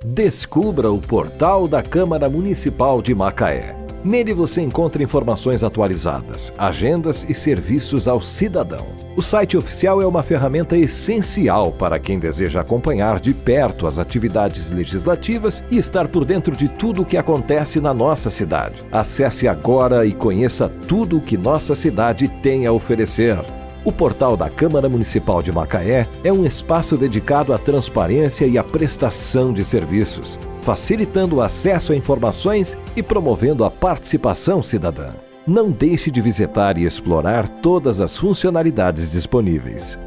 Descubra o portal da Câmara Municipal de Macaé. Nele você encontra informações atualizadas, agendas e serviços ao cidadão. O site oficial é uma ferramenta essencial para quem deseja acompanhar de perto as atividades legislativas e estar por dentro de tudo o que acontece na nossa cidade. Acesse agora e conheça tudo o que nossa cidade tem a oferecer. O portal da Câmara Municipal de Macaé é um espaço dedicado à transparência e à prestação de serviços, facilitando o acesso a informações e promovendo a participação cidadã. Não deixe de visitar e explorar todas as funcionalidades disponíveis.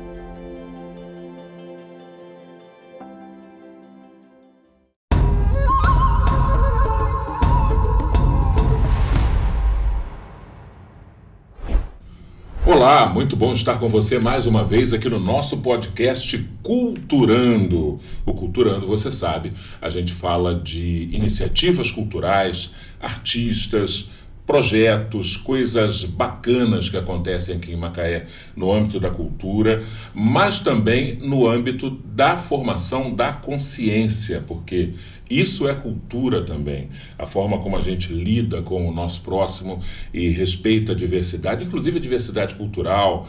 Olá, muito bom estar com você mais uma vez aqui no nosso podcast Culturando. O Culturando, você sabe, a gente fala de iniciativas culturais, artistas, projetos, coisas bacanas que acontecem aqui em Macaé no âmbito da cultura, mas também no âmbito da formação da consciência, porque isso é cultura também. A forma como a gente lida com o nosso próximo e respeita a diversidade, inclusive a diversidade cultural,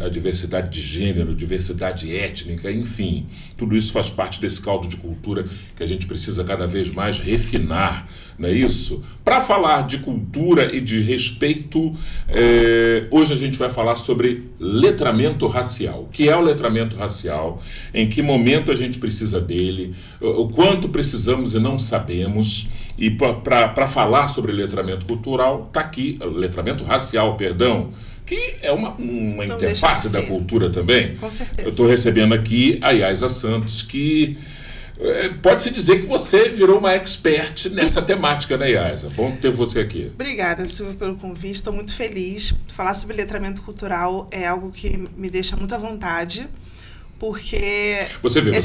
a diversidade de gênero, diversidade étnica, enfim. Tudo isso faz parte desse caldo de cultura que a gente precisa cada vez mais refinar, não é isso? Para falar de cultura e de respeito, hoje a gente vai falar sobre letramento racial. O que é o letramento racial? Em que momento a gente precisa dele? O quanto precisamos e não sabemos, e para falar sobre letramento cultural, está aqui, letramento racial, perdão, que é uma interface da cultura também. Com certeza. Eu estou recebendo aqui a Yaisa Santos, que pode-se dizer que você virou uma expert nessa temática, né, Yaisa? Bom ter você aqui. Obrigada, Silvio, pelo convite. Estou muito feliz. Falar sobre letramento cultural é algo que me deixa muito à vontade. Porque você vê,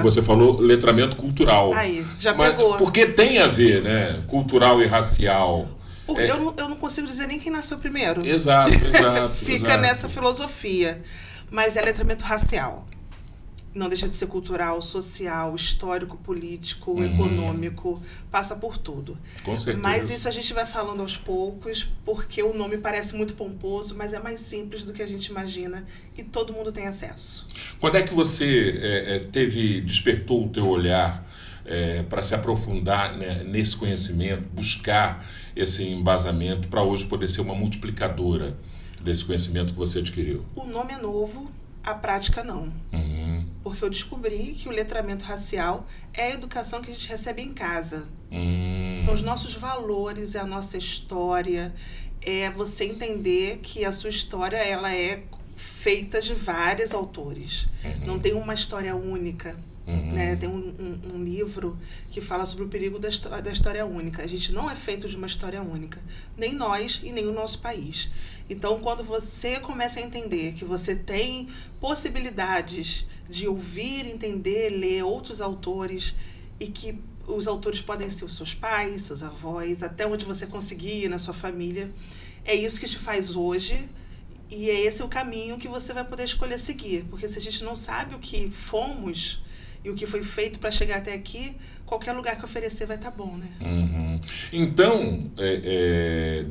você falou letramento cultural. Aí, já mas pegou. Porque tem a ver, né? Cultural e racial. Eu não consigo dizer nem quem nasceu primeiro. Exato. Fica nessa filosofia. Mas é letramento racial. Não deixa de ser cultural, social, histórico, político, econômico, passa por tudo. Com certeza. Mas isso a gente vai falando aos poucos, porque o nome parece muito pomposo, mas é mais simples do que a gente imagina e todo mundo tem acesso. Quando é que você despertou o teu olhar para se aprofundar, né, nesse conhecimento, buscar esse embasamento para hoje poder ser uma multiplicadora desse conhecimento que você adquiriu? O nome é novo, a prática não. Porque eu descobri que o letramento racial é a educação que a gente recebe em casa. São os nossos valores, é a nossa história, é você entender que a sua história ela é feita de vários autores. Não tem uma história única. Né? Tem um livro que fala sobre o perigo da história única. A gente não é feito de uma história única, nem nós e nem o nosso país. Então, quando você começa a entender que você tem possibilidades de ouvir, entender, ler outros autores e que os autores podem ser os seus pais, seus avós, até onde você conseguir na sua família, é isso que te faz hoje. E é esse o caminho que você vai poder escolher seguir. Porque se a gente não sabe o que fomos e o que foi feito para chegar até aqui, qualquer lugar que oferecer vai estar bom, né? Então,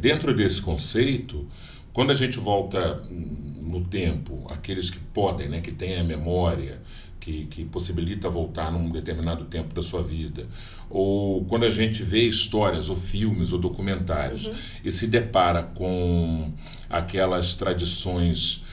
dentro desse conceito, quando a gente volta no tempo, aqueles que podem, né, que têm a memória, que possibilita voltar num determinado tempo da sua vida, ou quando a gente vê histórias, ou filmes, ou documentários, e se depara com aquelas tradições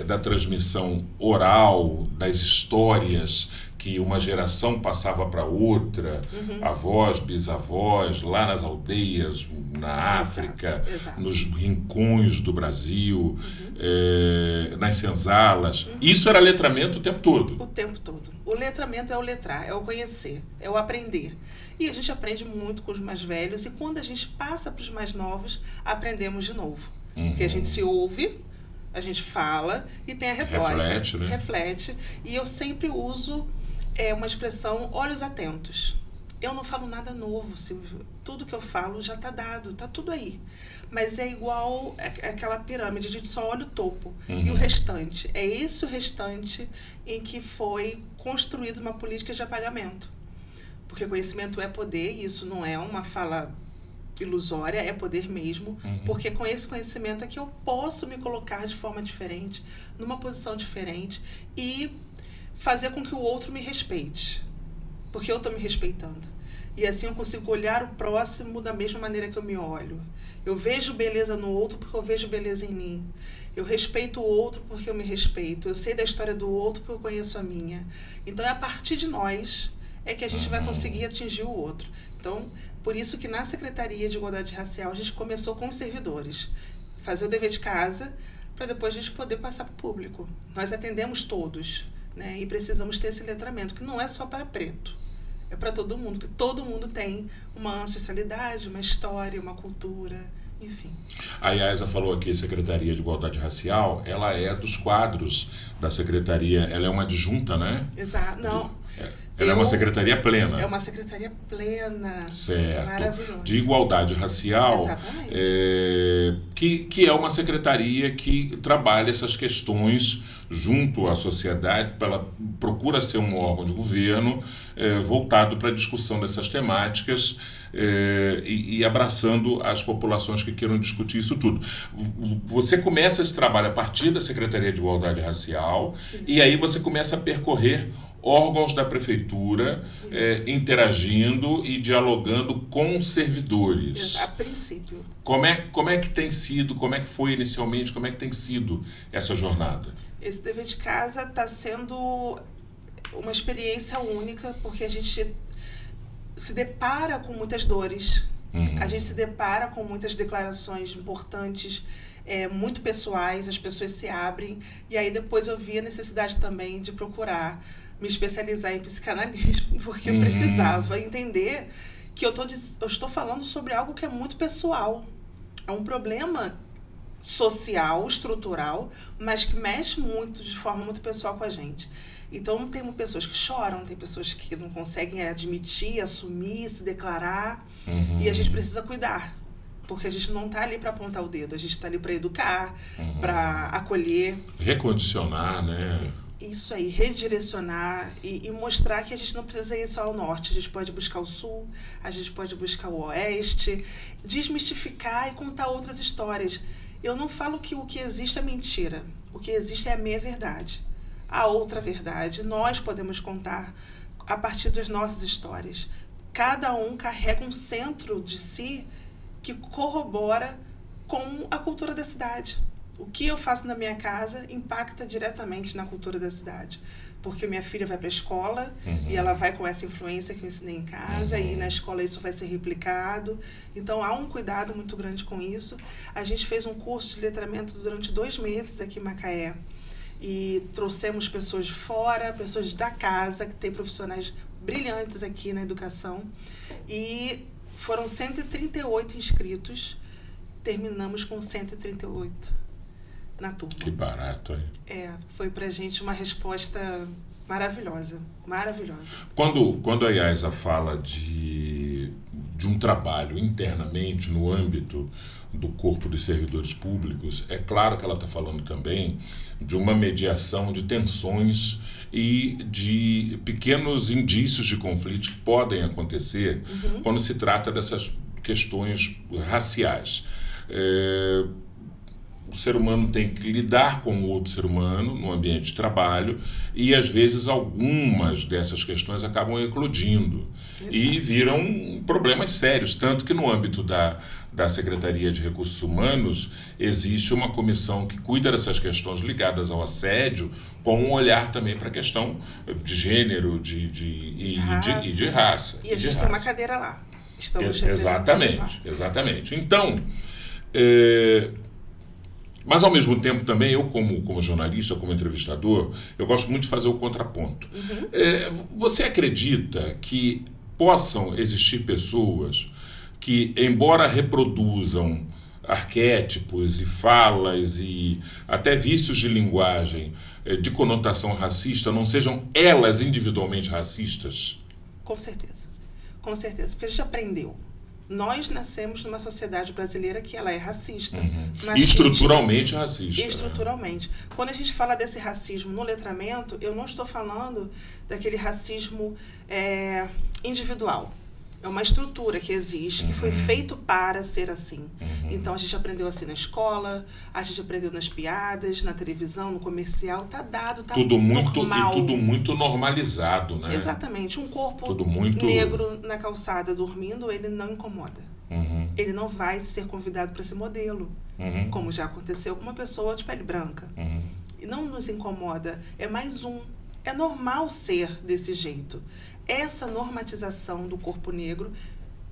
da transmissão oral, das histórias que uma geração passava para outra, avós, bisavós, lá nas aldeias, na África, exato. Nos rincões do Brasil, nas senzalas. Isso era letramento o tempo todo? O tempo todo. O letramento é o letrar, é o conhecer, é o aprender. E a gente aprende muito com os mais velhos e quando a gente passa para os mais novos, aprendemos de novo. Porque a gente se ouve, a gente fala e tem a retórica. Reflete, né? Reflete. E eu sempre uso uma expressão olhos atentos. Eu não falo nada novo, Silvio. Tudo que eu falo já está dado, está tudo aí. Mas é igual aquela pirâmide, a gente só olha o topo. E o restante, é esse o restante em que foi construída uma política de apagamento. Porque conhecimento é poder, e isso não é uma fala ilusória, é poder mesmo, porque com esse conhecimento é que eu posso me colocar de forma diferente, numa posição diferente e fazer com que o outro me respeite, porque eu estou me respeitando. E assim eu consigo olhar o próximo da mesma maneira que eu me olho. Eu vejo beleza no outro porque eu vejo beleza em mim. Eu respeito o outro porque eu me respeito. Eu sei da história do outro porque eu conheço a minha. Então é a partir de nós é que a gente vai conseguir atingir o outro. Então, por isso que na Secretaria de Igualdade Racial a gente começou com os servidores. Fazer o dever de casa para depois a gente poder passar para o público. Nós atendemos todos, né? E precisamos ter esse letramento, que não é só para preto. É para todo mundo, que todo mundo tem uma ancestralidade, uma história, uma cultura, enfim. A Yaisa falou aqui, Secretaria de Igualdade Racial, ela é dos quadros da Secretaria, ela é uma adjunta, né? Exato, não. Ela é uma secretaria plena. É uma secretaria plena. Certo. Maravilhosa. De igualdade racial. Exatamente. Que é uma secretaria que trabalha essas questões junto à sociedade, ela procura ser um órgão de governo voltado para a discussão dessas temáticas e abraçando as populações que queiram discutir isso tudo. Você começa esse trabalho a partir da Secretaria de Igualdade Racial. Sim. E aí você começa a percorrer órgãos da prefeitura interagindo e dialogando com servidores. A princípio. Como é que tem sido, como é que foi inicialmente, como é que tem sido essa jornada? Esse dever de casa está sendo uma experiência única, porque a gente se depara com muitas dores, a gente se depara com muitas declarações importantes, muito pessoais, as pessoas se abrem, e aí depois eu vi a necessidade também de procurar me especializar em psicanalismo, porque eu precisava entender que eu estou falando sobre algo que é muito pessoal. É um problema social, estrutural, mas que mexe muito, de forma muito pessoal com a gente. Então, tem pessoas que choram, tem pessoas que não conseguem admitir, assumir, se declarar, e a gente precisa cuidar, porque a gente não está ali para apontar o dedo, a gente está ali para educar, para acolher. Recondicionar, né? Isso aí, redirecionar e mostrar que a gente não precisa ir só ao norte, a gente pode buscar o sul, a gente pode buscar o oeste, desmistificar e contar outras histórias. Eu não falo que o que existe é mentira, o que existe é a meia verdade. A outra verdade, nós podemos contar a partir das nossas histórias. Cada um carrega um centro de si que corrobora com a cultura da cidade. O que eu faço na minha casa impacta diretamente na cultura da cidade. Porque minha filha vai para a escola e ela vai com essa influência que eu ensinei em casa e na escola isso vai ser replicado. Então, há um cuidado muito grande com isso. A gente fez um curso de letramento durante 2 meses aqui em Macaé. E trouxemos pessoas de fora, pessoas da casa, que tem profissionais brilhantes aqui na educação. E foram 138 inscritos. Terminamos com 138. Na turma. Que barato, hein? Foi pra gente uma resposta maravilhosa, maravilhosa. Quando a Yaisa fala de um trabalho internamente no âmbito do corpo de servidores públicos, é claro que ela está falando também de uma mediação de tensões e de pequenos indícios de conflito que podem acontecer quando se trata dessas questões raciais. O ser humano tem que lidar com o outro ser humano no ambiente de trabalho e, às vezes, algumas dessas questões acabam eclodindo. Exato. E viram problemas sérios, tanto que no âmbito da Secretaria de Recursos Humanos existe uma comissão que cuida dessas questões ligadas ao assédio, com um olhar também para a questão de gênero e de raça. E a gente tem uma cadeira lá. Estamos Exatamente. Então, mas, ao mesmo tempo, também, eu como jornalista, como entrevistador, eu gosto muito de fazer o contraponto. Você acredita que possam existir pessoas que, embora reproduzam arquétipos e falas e até vícios de linguagem de conotação racista, não sejam elas individualmente racistas? Com certeza, porque a gente aprendeu. Nós nascemos numa sociedade brasileira que ela é racista. Estruturalmente racista. Estruturalmente. Né? Quando a gente fala desse racismo no letramento, eu não estou falando daquele racismo individual. É uma estrutura que existe, que foi feito para ser assim. Então, a gente aprendeu assim na escola, a gente aprendeu nas piadas, na televisão, no comercial. Tá dado, tá normal. E tudo muito normalizado, né? Exatamente. Um corpo muito... negro na calçada dormindo, ele não incomoda. Ele não vai ser convidado para ser modelo, como já aconteceu com uma pessoa de pele branca. E não nos incomoda. É mais um. É normal ser desse jeito. Essa normatização do corpo negro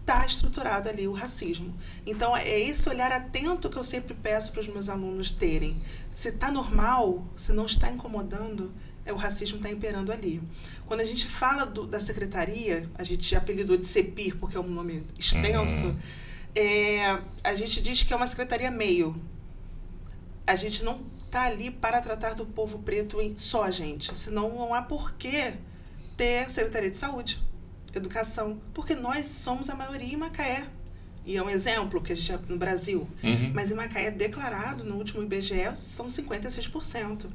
está estruturada ali, o racismo. Então, é esse olhar atento que eu sempre peço para os meus alunos terem. Se está normal, se não está incomodando, o racismo está imperando ali. Quando a gente fala da secretaria, a gente apelidou de CEPIR, porque é um nome extenso, a gente diz que é uma secretaria meio. A gente não está ali para tratar do povo preto só a gente, senão não há porquê ter Secretaria de Saúde, Educação, porque nós somos a maioria em Macaé. E é um exemplo que a gente no Brasil. Mas em Macaé, declarado no último IBGE, são 56%.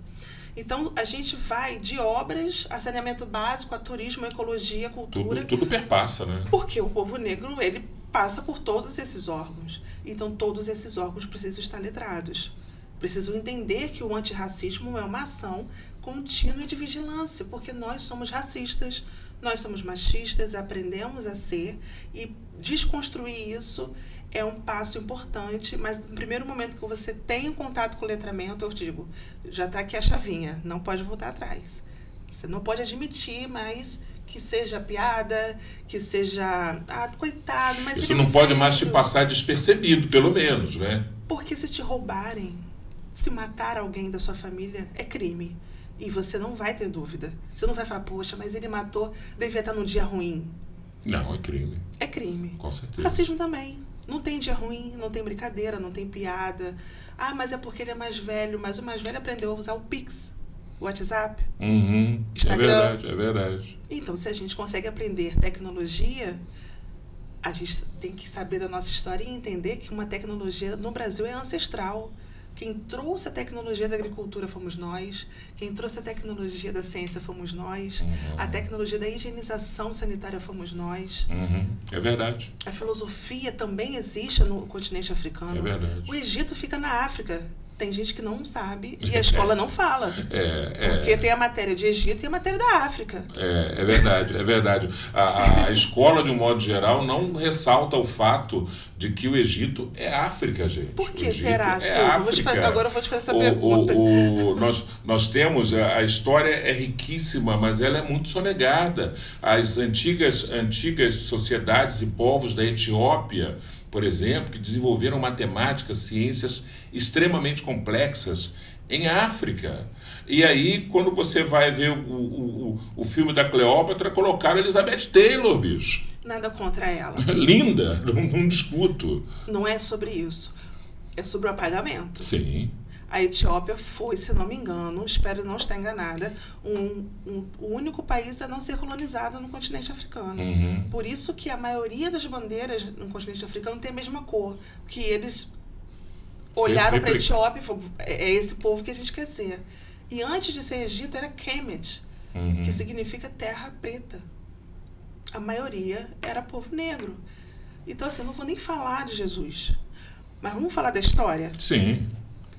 Então, a gente vai de obras a saneamento básico, a turismo, a ecologia, a cultura. Tudo perpassa, né? Porque o povo negro, ele passa por todos esses órgãos. Então, todos esses órgãos precisam estar letrados. Precisam entender que o antirracismo é uma ação contínua de vigilância, porque nós somos racistas, nós somos machistas, aprendemos a ser, e desconstruir isso é um passo importante, mas no primeiro momento que você tem um contato com o letramento, eu digo, já está aqui a chavinha, não pode voltar atrás. Você não pode admitir mais que seja piada, que seja, coitado, mas isso não pode mais te passar despercebido, pelo menos, né? Porque se te roubarem, se matar alguém da sua família, é crime. E você não vai ter dúvida. Você não vai falar, poxa, mas ele matou, devia estar num dia ruim. Não, é crime. É crime. Com certeza. Racismo também. Não tem dia ruim, não tem brincadeira, não tem piada. Mas é porque ele é mais velho. Mas o mais velho aprendeu a usar o Pix, o WhatsApp, Instagram. É verdade. Então, se a gente consegue aprender tecnologia, a gente tem que saber da nossa história e entender que uma tecnologia no Brasil é ancestral. Quem trouxe a tecnologia da agricultura fomos nós. Quem trouxe a tecnologia da ciência fomos nós. A tecnologia da higienização sanitária fomos nós. É verdade. A filosofia também existe no continente africano. É verdade. O Egito fica na África. Tem gente que não sabe e a escola não fala. Porque tem a matéria de Egito e a matéria da África. É verdade. A escola, de um modo geral, não ressalta o fato de que o Egito é África, gente. Por que será, Silvio? Agora eu vou te fazer essa pergunta. Nós temos, a história é riquíssima, mas ela é muito sonegada. As antigas sociedades e povos da Etiópia, por exemplo, que desenvolveram matemática, ciências extremamente complexas em África. E aí, quando você vai ver o filme da Cleópatra, colocaram Elizabeth Taylor, bicho. Nada contra ela. Linda, não discuto. Não é sobre isso. É sobre o apagamento. Sim. A Etiópia foi, se não me engano, espero não estar enganada, o único país a não ser colonizado no continente africano. Por isso que a maioria das bandeiras no continente africano tem a mesma cor. Que eles olharam para a Etiópia e falaram, é esse povo que a gente quer ser. E antes de ser Egito era Kemet, que significa terra preta. A maioria era povo negro. Então, assim, eu não vou nem falar de Jesus. Mas vamos falar da história? Sim.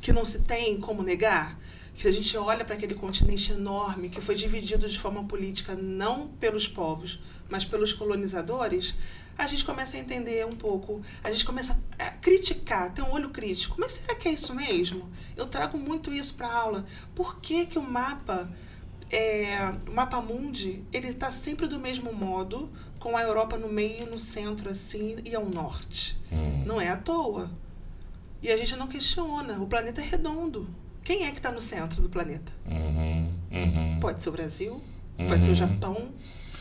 Que não se tem como negar, que se a gente olha para aquele continente enorme que foi dividido de forma política não pelos povos, mas pelos colonizadores, a gente começa a entender um pouco, a gente começa a criticar, ter um olho crítico. Mas será que é isso mesmo? Eu trago muito isso para a aula. Por que que o mapa mundi, ele está sempre do mesmo modo, com a Europa no meio, no centro, assim, e ao norte? Não é à toa. E a gente não questiona. O planeta é redondo. Quem é que está no centro do planeta? Pode ser o Brasil, pode ser o Japão.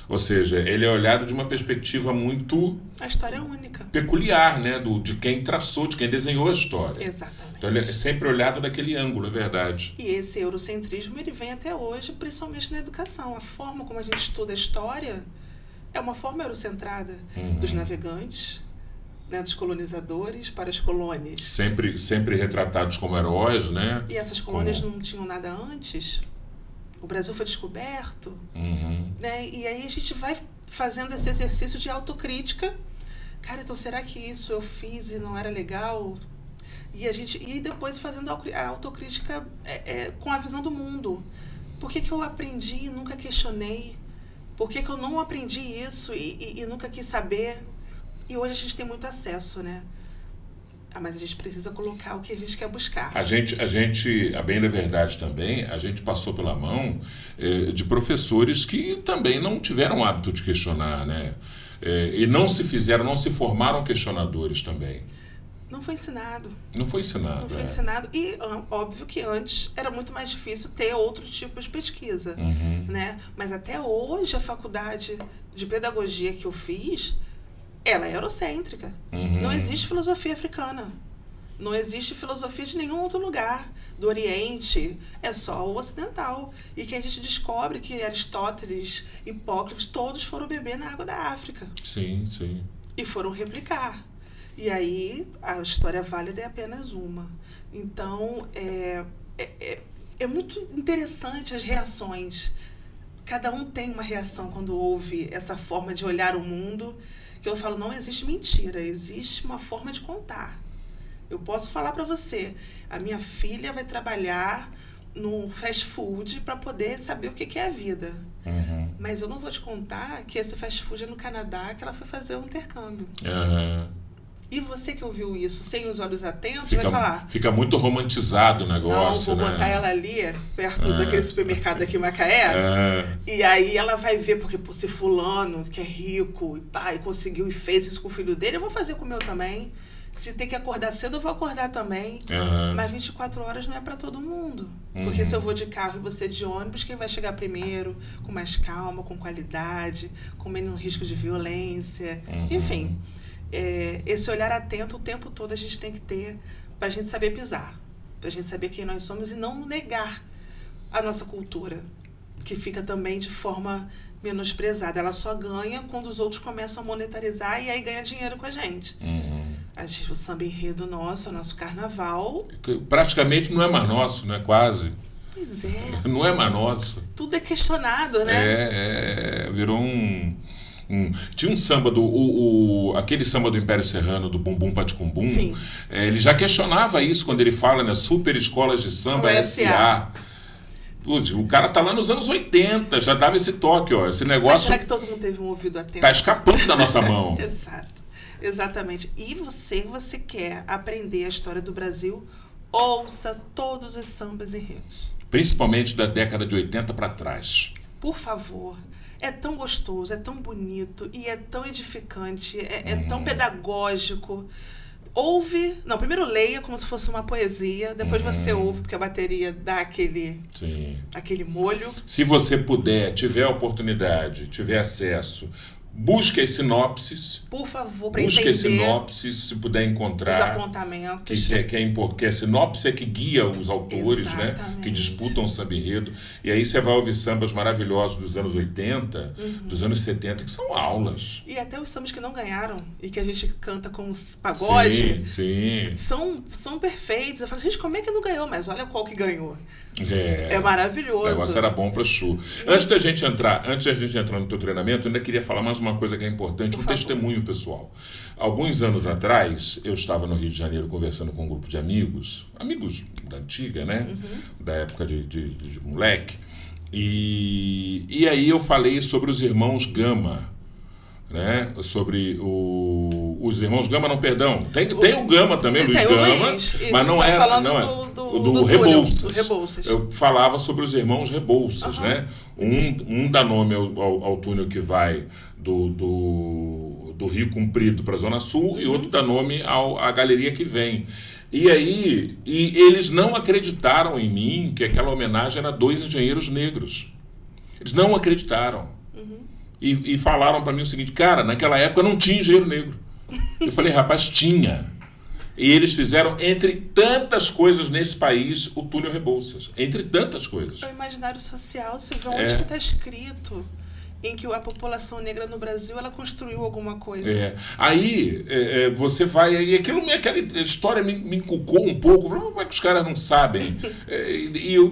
Ou seja, ele é olhado de uma perspectiva muito... A história é única. Peculiar, né? De quem traçou, de quem desenhou a história. Exatamente. Então ele é sempre olhado daquele ângulo, é verdade. E esse eurocentrismo, ele vem até hoje, principalmente na educação. A forma como a gente estuda a história é uma forma eurocentrada dos navegantes, né, dos colonizadores para as colônias. Sempre retratados como heróis, né? E essas colônias não tinham nada antes. O Brasil foi descoberto. Né? E aí a gente vai fazendo esse exercício de autocrítica. Cara, então será que isso eu fiz e não era legal? E depois fazendo a autocrítica com a visão do mundo. Por que eu aprendi e nunca questionei? Por que eu não aprendi isso e nunca quis saber? E hoje a gente tem muito acesso, né? Mas a gente precisa colocar o que a gente quer buscar. A gente, a bem da verdade também, a gente passou pela mão de professores que também não tiveram hábito de questionar, né? E não se formaram questionadores também. Não foi ensinado. Não foi ensinado. Não foi ensinado. E óbvio que antes era muito mais difícil ter outro tipo de pesquisa, né? Mas até hoje a faculdade de pedagogia que eu fiz, ela é eurocêntrica. Não existe filosofia africana. Não existe filosofia de nenhum outro lugar. Do Oriente, é só o ocidental. E que a gente descobre que Aristóteles, Hipócrates, todos foram beber na água da África. Sim, sim. E foram replicar. E aí, a história válida é apenas uma. Então, é muito interessante as reações. Cada um tem uma reação quando ouve essa forma de olhar o mundo, que eu falo, não existe mentira, existe uma forma de contar. Eu posso falar para você, a minha filha vai trabalhar no fast food para poder saber o que é a vida. Mas eu não vou te contar que esse fast food é no Canadá, que ela foi fazer um intercâmbio. E você que ouviu isso sem os olhos atentos vai falar... Fica muito romantizado o negócio, não, vou botar ela ali, perto daquele supermercado aqui em Macaé, e aí ela vai ver, porque por ser fulano, que é rico, e conseguiu e fez isso com o filho dele, eu vou fazer com o meu também. Se tem que acordar cedo, eu vou acordar também. Mas 24 horas não é para todo mundo. Porque se eu vou de carro e você de ônibus, quem vai chegar primeiro, com mais calma, com qualidade, com menos risco de violência, enfim... esse olhar atento o tempo todo a gente tem que ter para a gente saber pisar, para a gente saber quem nós somos e não negar a nossa cultura, que fica também de forma menosprezada. Ela só ganha quando os outros começam a monetarizar e aí ganha dinheiro com a gente. O samba enredo nosso, o nosso carnaval... Praticamente não é mais nosso, né? Quase. Pois é. Não é mais nosso. Tudo é questionado, né? Virou um... Tinha um samba aquele samba do Império Serrano, do Bumbum Paticumbum. Ele já questionava isso quando ele fala, né? Super escolas de samba SA. Putz, o cara tá lá nos anos 80, já dava esse toque, ó. Esse negócio. Mas será que todo mundo teve um ouvido atento? Tá escapando da nossa mão. Exato. Exatamente. E você quer aprender a história do Brasil, ouça todos os sambas enredos. Principalmente da década de 80 para trás. Por favor. É tão gostoso, é tão bonito e é tão edificante, é tão pedagógico. Primeiro leia como se fosse uma poesia, depois você ouve, porque a bateria dá aquele molho. Se você puder, tiver a oportunidade, tiver acesso, busque as sinopses. Por favor, para entender. Busque as sinopses, se puder encontrar. Os apontamentos. Que a sinopse é que guia os autores, né? Que disputam o samba enredo. E aí você vai ouvir sambas maravilhosos dos anos 80, dos anos 70, que são aulas. E até os sambas que não ganharam, e que a gente canta com os pagode. Sim. São perfeitos. Eu falo, gente, como é que não ganhou? Mas olha qual que ganhou. É maravilhoso. O negócio era bom para chu. Antes da gente entrar no teu treinamento, eu ainda queria falar mais uma coisa que é importante, testemunho pessoal. Alguns anos atrás, eu estava no Rio de Janeiro conversando com um grupo de amigos da antiga, né? Da época de moleque. E aí eu falei sobre os irmãos Gama, né? Sobre os irmãos Gama, não, perdão. Tem o Gama também, Luiz Gama, mas não era do Rebouças. Eu falava sobre os irmãos Rebouças, né? Um dá nome ao túnel que vai do Rio Comprido para a Zona Sul e outro dá nome à galeria que vem. E aí, eles não acreditaram em mim que aquela homenagem era 2 engenheiros negros. Eles não acreditaram. E falaram para mim o seguinte, cara, naquela época não tinha engenheiro negro. Eu falei, rapaz, tinha. E eles fizeram, entre tantas coisas nesse país, o túnel Rebouças. Entre tantas coisas. É o imaginário social, você vê onde que está escrito. em que a população negra no Brasil ela construiu alguma coisa. Aí você vai... E aquela história me inculcou um pouco. Como é que os caras não sabem?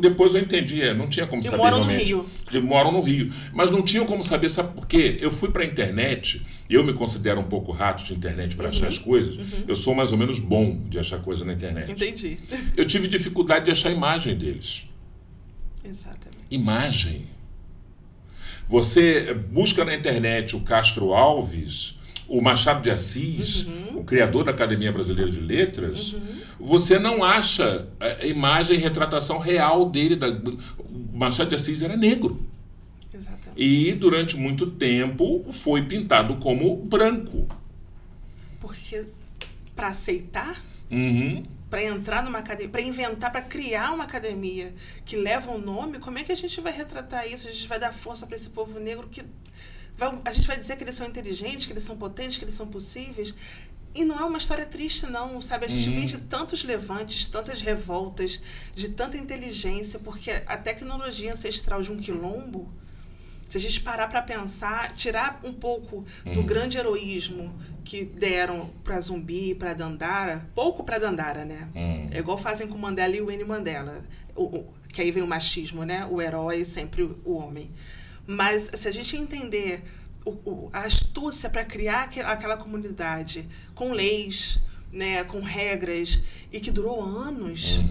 Depois eu entendi. Não tinha como saber realmente. Moram no Rio. Mas não tinham como saber, sabe por quê? Eu fui pra internet, eu me considero um pouco rato de internet para achar as coisas. Eu sou mais ou menos bom de achar coisa na internet. Entendi. Eu tive dificuldade de achar a imagem deles. Exatamente. Imagem. Você busca na internet o Castro Alves, o Machado de Assis, o criador da Academia Brasileira de Letras, você não acha a imagem e retratação real dele. O Machado de Assis era negro. Exatamente. E durante muito tempo foi pintado como branco. Porque para aceitar, para entrar numa academia, para inventar, para criar uma academia que leva um nome, como é que a gente vai retratar isso? A gente vai dar força para esse povo negro que... a gente vai dizer que eles são inteligentes, que eles são potentes, que eles são possíveis. E não é uma história triste, não, sabe? A gente vem de tantos levantes, tantas revoltas, de tanta inteligência, porque a tecnologia ancestral de um quilombo, se a gente parar para pensar, tirar um pouco do grande heroísmo que deram para Zumbi, para Dandara, pouco para Dandara, né? É igual fazem com Mandela e o Winnie Mandela, que aí vem o machismo, né? O herói sempre o homem. Mas se a gente entender a astúcia para criar aquela comunidade com leis, né, com regras, e que durou anos,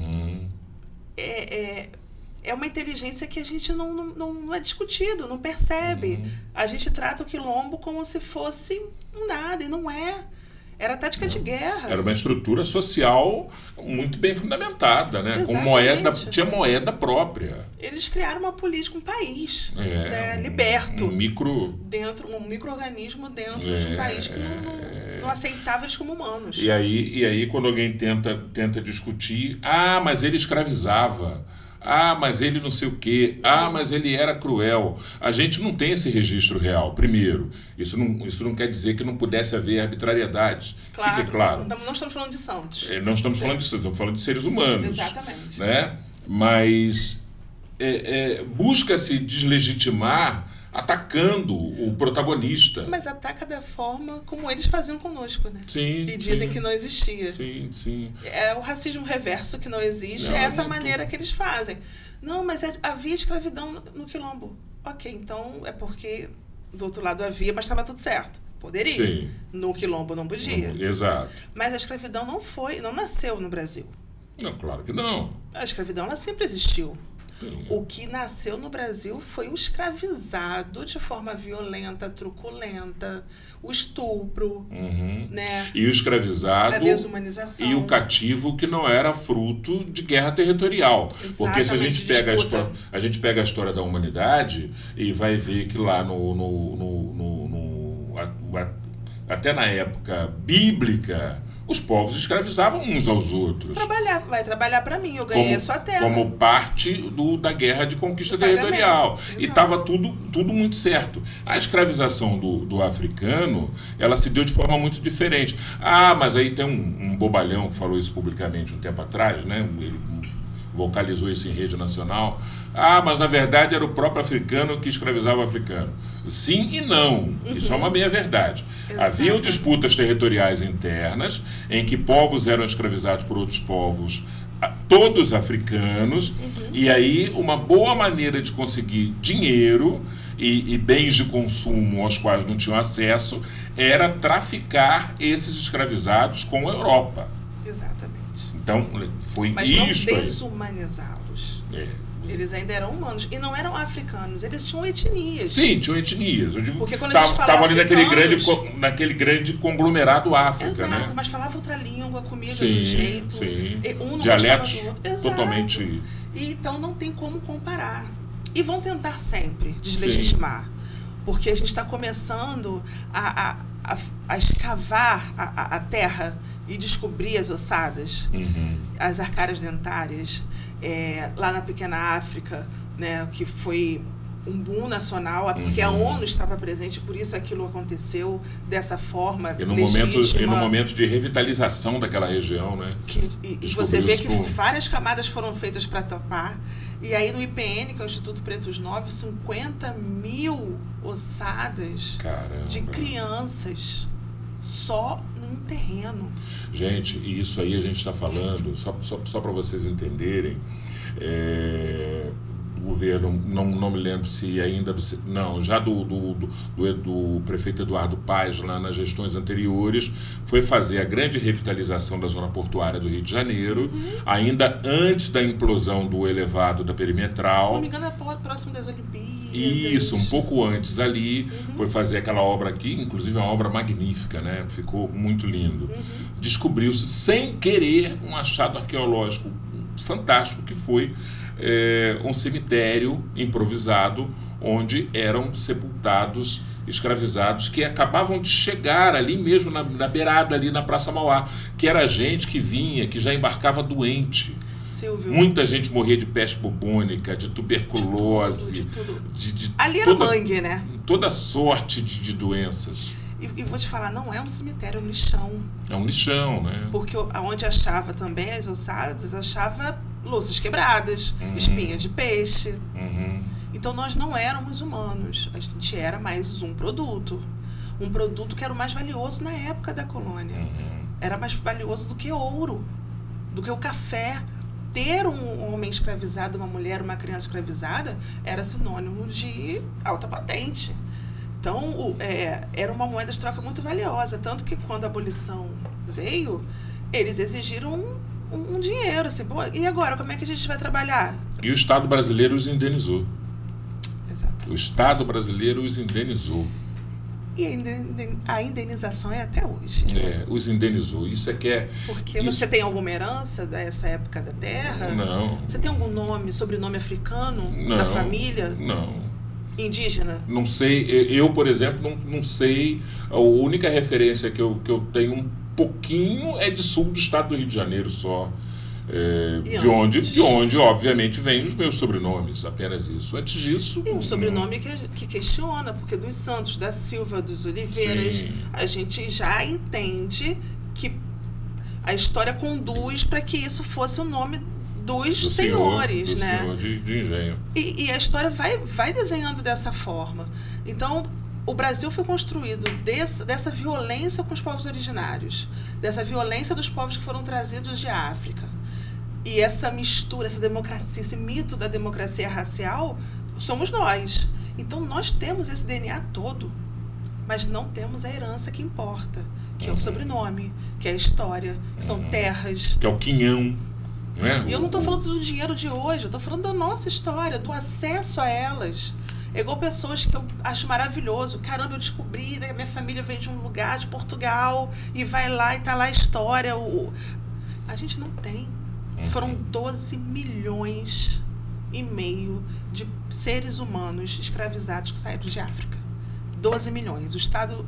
é uma inteligência que a gente não é discutido, não percebe. A gente trata o quilombo como se fosse nada, e não é. Era tática de guerra. Era uma estrutura social muito bem fundamentada, né? Exatamente. Com moeda, tinha moeda própria. Eles criaram uma política, um país, né, liberto. Um micro-organismo dentro de um país que não aceitava eles como humanos. E aí quando alguém tenta discutir, mas ele escravizava. Mas ele não sei o quê. Mas ele era cruel. A gente não tem esse registro real, primeiro. Isso não quer dizer que não pudesse haver arbitrariedades. Claro. Fique claro. Não estamos falando de santos. Não estamos falando de santos, estamos falando de seres humanos. Exatamente. Né? Mas busca-se deslegitimar atacando o protagonista. Mas ataca da forma como eles faziam conosco, né? Sim. E dizem que não existia. Sim. É o racismo reverso que não existe, é essa maneira que eles fazem. Não, mas havia escravidão no quilombo. Ok, então é porque do outro lado havia, mas estava tudo certo. Poderia. Sim. No quilombo não podia. Exato. Mas a escravidão não nasceu no Brasil. Não, claro que não. A escravidão ela sempre existiu. Sim. O que nasceu no Brasil foi o escravizado de forma violenta, truculenta, o estupro, né? E o escravizado, a desumanização. E o cativo que não era fruto de guerra territorial. Exatamente, porque se a gente pega a história da humanidade e vai ver que lá até na época bíblica, os povos escravizavam uns aos outros. Vai trabalhar para mim, eu ganhei a sua terra. Como parte da guerra de conquista territorial. E estava tudo muito certo. A escravização do africano, ela se deu de forma muito diferente. Mas aí tem um bobalhão que falou isso publicamente um tempo atrás, né? Ele vocalizou isso em rede nacional. Mas na verdade era o próprio africano que escravizava o africano. Sim e não. Isso é uma meia-verdade. Haviam disputas territoriais internas em que povos eram escravizados por outros povos, todos africanos, e aí uma boa maneira de conseguir dinheiro e bens de consumo aos quais não tinham acesso era traficar esses escravizados com a Europa. Exatamente. Então, foi mas isso não desumanizá-los. Eles ainda eram humanos. E não eram africanos. Eles tinham etnias. Sim, tinham etnias. Eu digo, porque quando a gente fala estavam ali naquele grande conglomerado África. Exato, né? Mas falava outra língua, comia de outro jeito. Sim. Um não dialetos gostava do outro. totalmente... E então não tem como comparar. E vão tentar sempre deslegitimar. Sim. Porque a gente está começando a escavar a terra e descobrir as ossadas, as arcárias dentárias, lá na pequena África, né, que foi um boom nacional, porque a ONU estava presente, por isso aquilo aconteceu dessa forma e no momento de revitalização daquela região, né? E você vê que várias camadas foram feitas para tapar, e aí no IPN, que é o Instituto Pretos Novos, 50 mil ossadas Caramba. de crianças só num terreno. Gente, isso aí a gente está falando, só para vocês entenderem, o governo, não me lembro se ainda, não, já do prefeito Eduardo Paes, lá nas gestões anteriores, foi fazer a grande revitalização da zona portuária do Rio de Janeiro, ainda antes da implosão do elevado da Perimetral. Se não me engano, é próximo das Olimpíadas. Isso, um pouco antes ali, foi fazer aquela obra aqui, inclusive uma obra magnífica, né? Ficou muito lindo. Descobriu-se, sem querer, um achado arqueológico fantástico, que foi um cemitério improvisado, onde eram sepultados escravizados que acabavam de chegar ali mesmo, na beirada, ali na Praça Mauá, que era gente que vinha, que já embarcava doente. Silvio. Muita gente morria de peste bubônica, de tuberculose. De tudo. De ali era mangue, né? Toda sorte de doenças. E vou te falar, não é um cemitério, é um lixão. É um lixão, né? Porque onde achava também as ossadas, achava louças quebradas, espinha de peixe. Então nós não éramos humanos, a gente era mais um produto. Um produto que era o mais valioso na época da colônia. Era mais valioso do que ouro, do que o café. Ter um homem escravizado, uma mulher, uma criança escravizada, era sinônimo de alta patente. Então, era uma moeda de troca muito valiosa. Tanto que, quando a abolição veio, eles exigiram um dinheiro. Assim, pô, e agora, como é que a gente vai trabalhar? E o Estado brasileiro os indenizou. Exato. O Estado brasileiro os indenizou. E a indenização é até hoje. Os indenizou. Isso é que é... Porque você tem alguma herança dessa época da terra? Não. Você tem algum nome, sobrenome africano Não. da família? Não. Indígena? Não sei. Eu, por exemplo, não sei. A única referência que eu tenho um pouquinho é de sul do estado do Rio de Janeiro só. De onde, obviamente, vêm os meus sobrenomes, apenas isso. Antes disso... E um sobrenome que questiona, porque dos Santos, da Silva, dos Oliveiras, Sim. a gente já entende que a história conduz para que isso fosse o nome dos senhores, né? Senhor de engenho. E a história vai desenhando dessa forma. Então, o Brasil foi construído dessa violência com os povos originários, dessa violência dos povos que foram trazidos de África. E essa mistura, essa democracia, esse mito da democracia racial, somos nós. Então, nós temos esse DNA todo, mas não temos a herança que importa, que é o sobrenome, que é a história, que são terras. Que é o quinhão. Né? E eu não estou falando do dinheiro de hoje, eu estou falando da nossa história, do acesso a elas. É igual pessoas que eu acho maravilhoso. Caramba, eu descobri, né, minha família veio de um lugar, de Portugal, e vai lá e está lá a história. A gente não tem. Foram 12 milhões e meio de seres humanos escravizados que saíram de África. 12 milhões.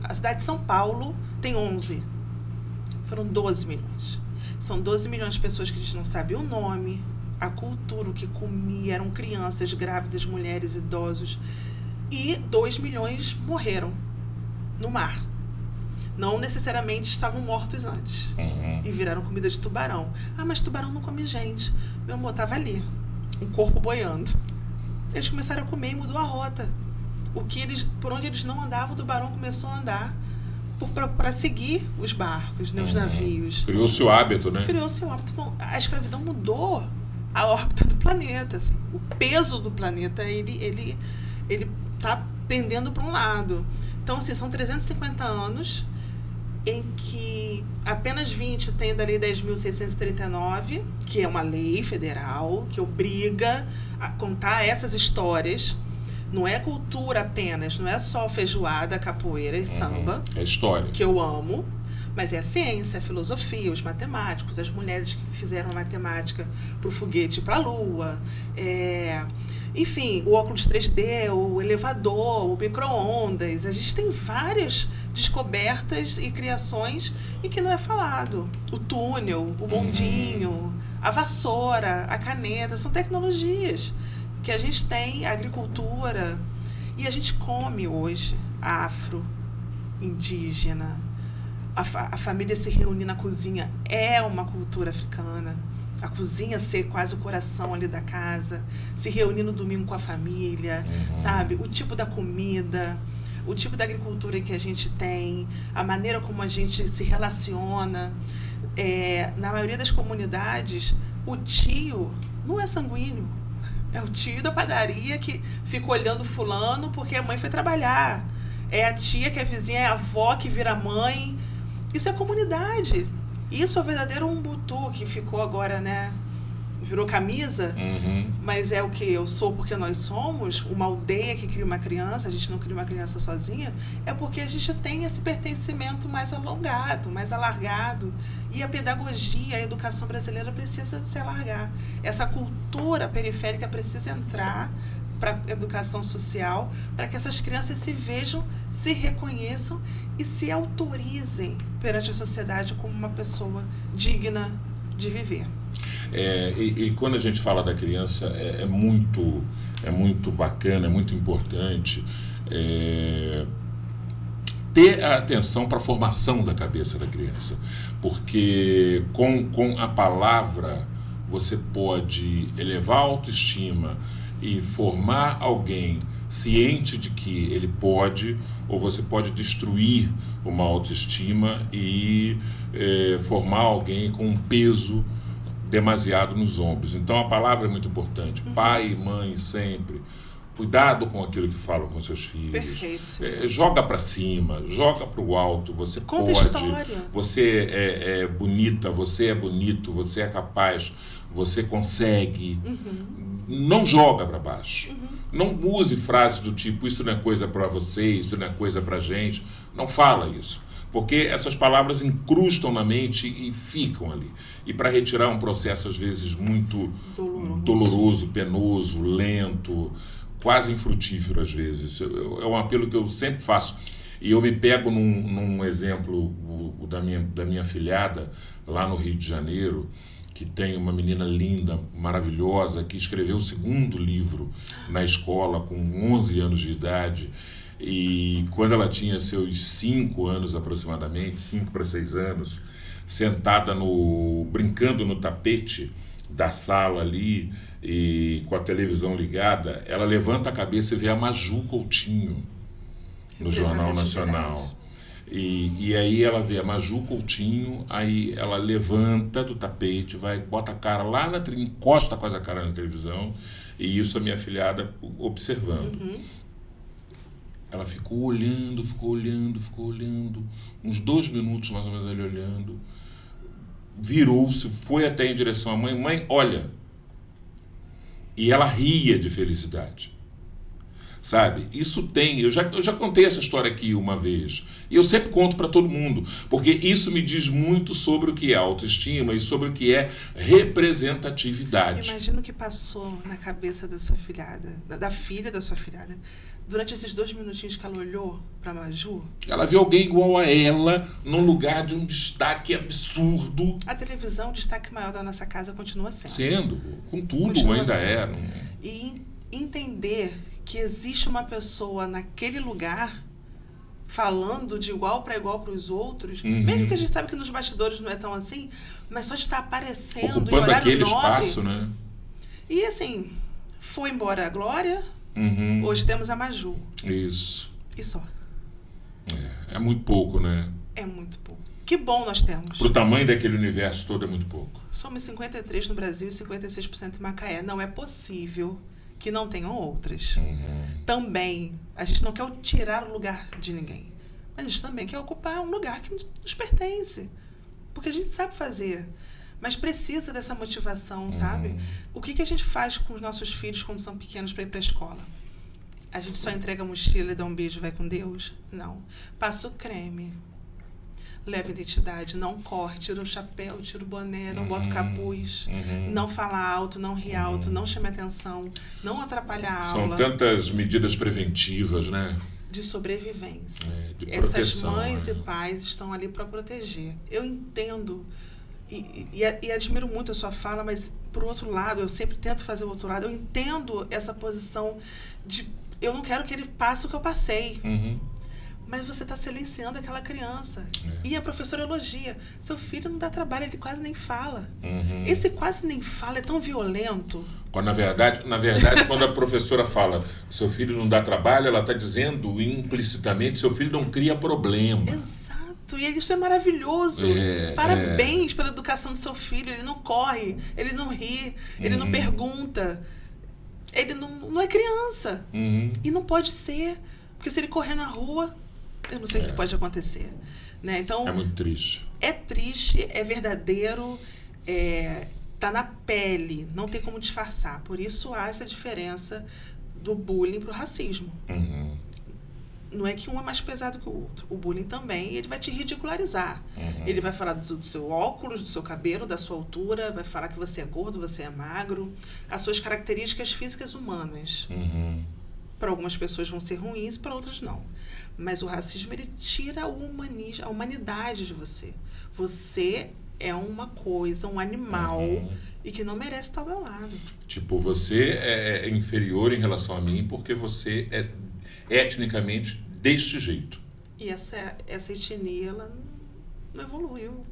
A cidade de São Paulo tem 11. Foram 12 milhões. São 12 milhões de pessoas que a gente não sabe o nome, a cultura, o que comia, eram crianças, grávidas, mulheres, idosos. E 2 milhões morreram no mar. Não necessariamente estavam mortos antes. E viraram comida de tubarão. Ah, mas tubarão não come gente. Meu amor, estava ali, um corpo boiando. Eles começaram a comer e mudou a rota. Por onde eles não andavam, o tubarão começou a andar para seguir os barcos, né, os navios. Criou-se o hábito, né? Criou-se o hábito. Então, a escravidão mudou a órbita do planeta. Assim. O peso do planeta, ele está pendendo para um lado. Então, assim, são 350 anos em que apenas 20 tem da Lei 10.639, que é uma lei federal que obriga a contar essas histórias. Não é cultura apenas, não é só feijoada, capoeira e samba. É história. Que eu amo, mas é a ciência, a filosofia, os matemáticos, as mulheres que fizeram a matemática para o foguete e para a Lua. Enfim, o óculos 3D, o elevador, o micro-ondas. A gente tem várias descobertas e criações e que não é falado. O túnel, o bondinho, a vassoura, a caneta, são tecnologias que a gente tem, a agricultura, e a gente come hoje afro, indígena. A família se reunir na cozinha é uma cultura africana. A cozinha ser quase o coração ali da casa, se reunir no domingo com a família, sabe? O tipo da comida, o tipo da agricultura que a gente tem, a maneira como a gente se relaciona. Na maioria das comunidades, o tio não é sanguíneo. É o tio da padaria que fica olhando fulano porque a mãe foi trabalhar. É a tia que é vizinha, é a avó que vira mãe. Isso é comunidade. Isso é o verdadeiro Umbutu, que ficou agora, né? Virou camisa, mas é o que eu sou porque nós somos, uma aldeia que cria uma criança, a gente não cria uma criança sozinha, é porque a gente tem esse pertencimento mais alongado, mais alargado. E a pedagogia, a educação brasileira precisa se alargar. Essa cultura periférica precisa entrar para a educação social, para que essas crianças se vejam, se reconheçam e se autorizem perante a sociedade como uma pessoa digna de viver. E quando a gente fala da criança, é muito bacana, é muito importante ter a atenção para a formação da cabeça da criança, porque com a palavra você pode elevar a autoestima e formar alguém ciente de que ele pode, ou você pode destruir uma autoestima e formar alguém com um peso demasiado nos ombros. Então a palavra é muito importante. Pai e mãe sempre. Cuidado com aquilo que falam com seus filhos. Perfeito. Joga para cima, joga para o alto. Você Conta pode. História. Você é bonita, você é bonito, você é capaz, você consegue. Não joga para baixo. Não use frases do tipo, isso não é coisa para você, isso não é coisa para gente. Não fala isso. Porque essas palavras incrustam na mente e ficam ali. E para retirar um processo, às vezes, muito doloroso, penoso, lento, quase infrutífero, às vezes. É um apelo que eu sempre faço. E eu me pego num exemplo da minha afilhada, lá no Rio de Janeiro, que tem uma menina linda, maravilhosa, que escreveu o 2º livro na escola, com 11 anos de idade. E quando ela tinha seus 5 anos aproximadamente, 5 para 6 anos, sentada brincando no tapete da sala ali e com a televisão ligada, ela levanta a cabeça e vê a Maju Coutinho no Jornal Nacional. E aí ela vê a Maju Coutinho, aí ela levanta do tapete, bota a cara lá encosta quase a cara na televisão, e isso a minha afilhada observando. Ela ficou olhando, uns 2 minutos mais ou menos ele olhando, virou-se, foi até em direção à mãe, mãe, olha. E ela ria de felicidade. Sabe? Isso tem, eu já contei essa história aqui uma vez, e eu sempre conto para todo mundo, porque isso me diz muito sobre o que é autoestima e sobre o que é representatividade. Imagina o que passou na cabeça da sua filhada, da filha da sua filhada, durante esses 2 minutinhos que ela olhou para Maju. Ela viu alguém igual a ela num lugar de um destaque absurdo. A televisão, o destaque maior da nossa casa, continua sendo. Com tudo ainda era. E entender que existe uma pessoa naquele lugar falando de igual para os outros, mesmo que a gente sabe que nos bastidores não é tão assim, mas só de estar aparecendo ocupando em horário aquele nobre, espaço, né? E assim, foi embora a Glória, hoje temos a Maju. Isso. E só. É muito pouco, né? É muito pouco. Que bom nós temos. Pro tamanho daquele universo todo é muito pouco. Somos 53% no Brasil e 56% em Macaé. Não é possível que não tenham outras. Também, a gente não quer tirar o lugar de ninguém, mas a gente também quer ocupar um lugar que nos pertence, porque a gente sabe fazer, mas precisa dessa motivação, sabe? O que a gente faz com os nossos filhos quando são pequenos para ir para a escola? A gente só entrega a mochila e dá um beijo e vai com Deus? Não. Passa o creme, leva identidade, não corre, tira o chapéu, tira o boné, não bota o capuz, não fala alto, não ri alto, não chame atenção, não atrapalha a aula. São tantas medidas preventivas, né? De sobrevivência. De proteção, essas mães e pais estão ali para proteger. Eu entendo e admiro muito a sua fala, mas, por outro lado, eu sempre tento fazer o outro lado. Eu entendo essa posição de eu não quero que ele passe o que eu passei. mas você está silenciando aquela criança. E a professora elogia. Seu filho não dá trabalho, ele quase nem fala. Esse quase nem fala é tão violento. Quando, na verdade, quando a professora fala seu filho não dá trabalho, ela está dizendo implicitamente seu filho não cria problema. Exato. E isso é maravilhoso. Parabéns pela educação do seu filho. Ele não corre, ele não ri, ele não pergunta. Ele não é criança. E não pode ser. Porque se ele correr na rua, eu não sei o que pode acontecer. Né? Então, é muito triste. É triste, é verdadeiro, tá na pele, não tem como disfarçar. Por isso há essa diferença do bullying pro racismo. Não é que um é mais pesado que o outro. O bullying também, ele vai te ridicularizar. Ele vai falar do seu óculos, do seu cabelo, da sua altura, vai falar que você é gordo, você é magro, as suas características físicas humanas. Para algumas pessoas vão ser ruins, para outras não. Mas o racismo, ele tira a humanidade de você. Você é uma coisa, um animal, e que não merece estar ao meu lado. Tipo, você é inferior em relação a mim porque você é etnicamente deste jeito. E essa etnia, ela não evoluiu.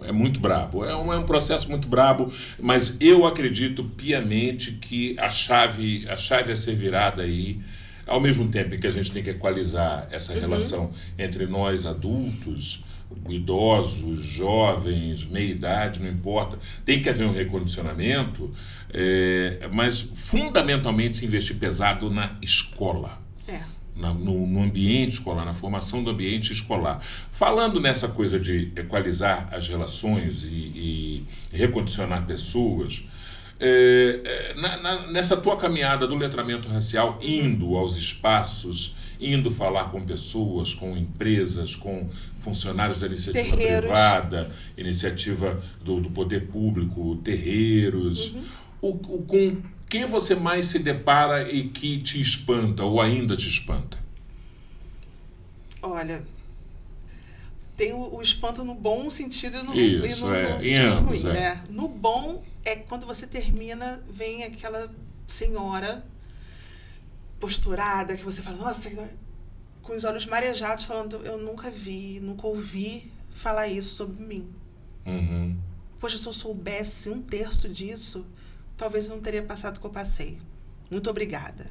É muito brabo. É um processo muito brabo, mas eu acredito piamente que a chave a ser virada aí, ao mesmo tempo que a gente tem que equalizar essa relação entre nós adultos, idosos, jovens, meia-idade, não importa, tem que haver um recondicionamento, mas fundamentalmente se investir pesado na escola. No ambiente escolar, na formação do ambiente escolar. Falando nessa coisa de equalizar as relações e recondicionar pessoas, nessa tua caminhada do letramento racial, indo aos espaços, indo falar com pessoas, com empresas, com funcionários da iniciativa privada, iniciativa do poder público, terreiros, com quem você mais se depara e que te espanta ou ainda te espanta? Olha, tem o espanto no bom sentido e no em ambos, ruim, né? No bom é quando você termina, vem aquela senhora posturada que você fala, nossa, com os olhos marejados, falando, eu nunca ouvi falar isso sobre mim. Poxa, se eu soubesse 1/3 disso, talvez eu não teria passado o que eu passei. Muito obrigada.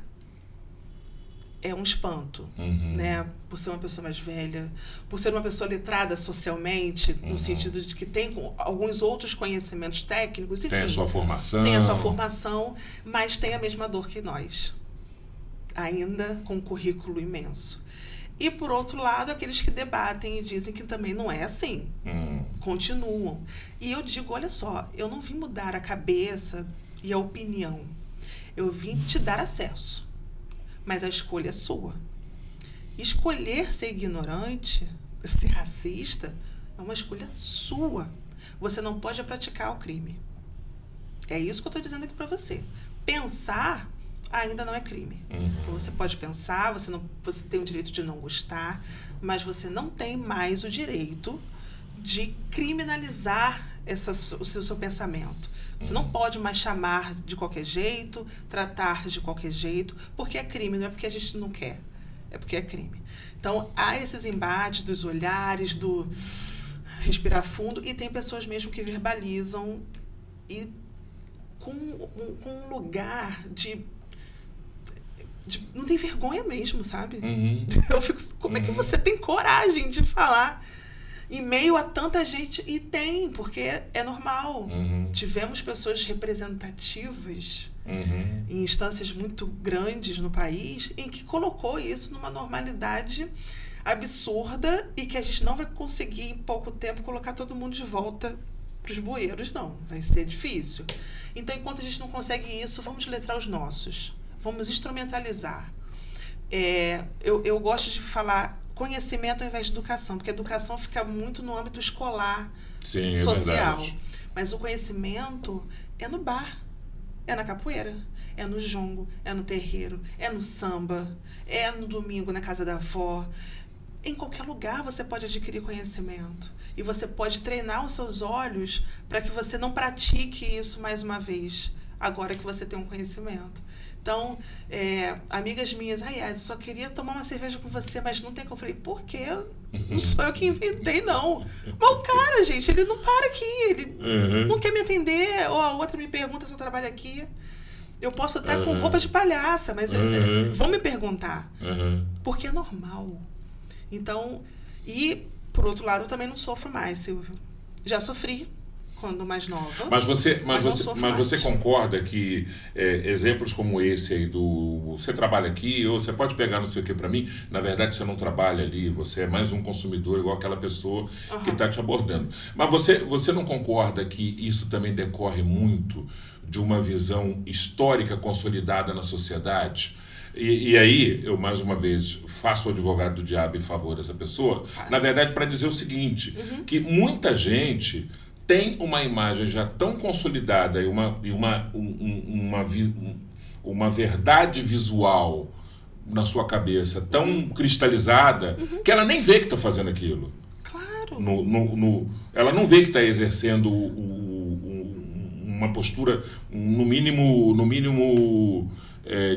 É um espanto, né? Por ser uma pessoa mais velha, por ser uma pessoa letrada socialmente, no sentido de que tem alguns outros conhecimentos técnicos, enfim. Tem a sua formação. Tem a sua formação, mas tem a mesma dor que nós. Ainda com um currículo imenso. E, por outro lado, aqueles que debatem e dizem que também não é assim. Continuam. E eu digo, olha só, eu não vim mudar a cabeça e a opinião. Eu vim te dar acesso. Mas a escolha é sua. Escolher ser ignorante, ser racista, é uma escolha sua. Você não pode praticar o crime. É isso que eu estou dizendo aqui para você. Pensar ainda não é crime. Então, você pode pensar, você tem o direito de não gostar, mas você não tem mais o direito de criminalizar o seu pensamento. Você não pode mais chamar de qualquer jeito, tratar de qualquer jeito, porque é crime, não é porque a gente não quer, é porque é crime. Então, há esses embates dos olhares, do respirar fundo, e tem pessoas mesmo que verbalizam e com um lugar de não tem vergonha mesmo, sabe? Eu fico, como é que você tem coragem de falar em meio a tanta gente? E tem, porque é normal. Tivemos pessoas representativas em instâncias muito grandes no país em que colocou isso numa normalidade absurda e que a gente não vai conseguir em pouco tempo colocar todo mundo de volta para os bueiros, não. Vai ser difícil. Então, enquanto a gente não consegue isso, vamos letrar os nossos. Vamos instrumentalizar. Eu gosto de falar conhecimento ao invés de educação, porque a educação fica muito no âmbito escolar, social. Mas o conhecimento é no bar, é na capoeira, é no jongo, é no terreiro, é no samba, é no domingo na casa da avó. Em qualquer lugar você pode adquirir conhecimento. E você pode treinar os seus olhos para que você não pratique isso mais uma vez, agora que você tem um conhecimento. Então, amigas minhas, eu só queria tomar uma cerveja com você, mas não tem como. Eu falei, por quê? Não sou eu que inventei, não. Mas o cara, gente, ele não para aqui, ele não quer me atender, ou a outra me pergunta se eu trabalho aqui. Eu posso estar com roupa de palhaça, mas vão me perguntar. Porque é normal. Então, e, por outro lado, eu também não sofro mais, Silvio. Já sofri quando mais nova. Mas você concorda que exemplos como esse aí você trabalha aqui, ou você pode pegar não sei o que para mim, na verdade você não trabalha ali, você é mais um consumidor igual aquela pessoa que está te abordando. Mas você não concorda que isso também decorre muito de uma visão histórica consolidada na sociedade? E aí, eu mais uma vez faço o advogado do diabo em favor dessa pessoa, na verdade para dizer o seguinte, que muita gente tem uma imagem já tão consolidada e uma verdade visual na sua cabeça tão cristalizada que ela nem vê que está fazendo aquilo. Claro. Ela não vê que está exercendo uma postura, no mínimo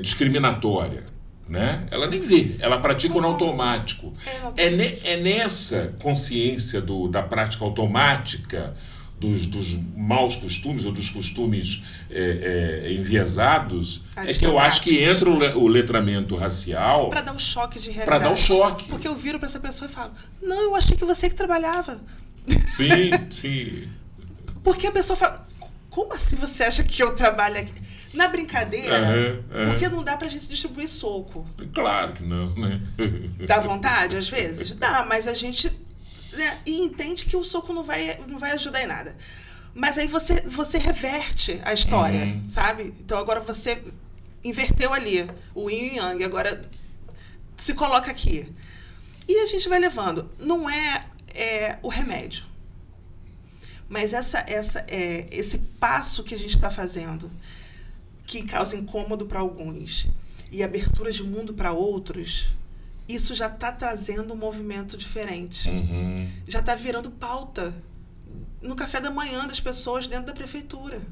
discriminatória. Né? Ela nem vê, ela pratica no automático. É nessa consciência da prática automática dos maus costumes ou dos costumes enviesados, que eu acho que entra o letramento racial. Para dar um choque de realidade. Para dar um choque. Porque eu viro para essa pessoa e falo, não, eu achei que você que trabalhava. Sim. Porque a pessoa fala, como assim você acha que eu trabalho aqui? Na brincadeira, porque não dá pra gente distribuir soco. Claro que não, né? Dá vontade, às vezes? Dá, mas a gente... e entende que o soco não vai ajudar em nada. Mas aí você reverte a história, sabe? Então agora você inverteu ali o yin e yang, agora se coloca aqui. E a gente vai levando. Não é o remédio. Mas esse passo que a gente está fazendo, que causa incômodo para alguns e abertura de mundo para outros, isso já está trazendo um movimento diferente. Já está virando pauta no café da manhã das pessoas dentro da prefeitura.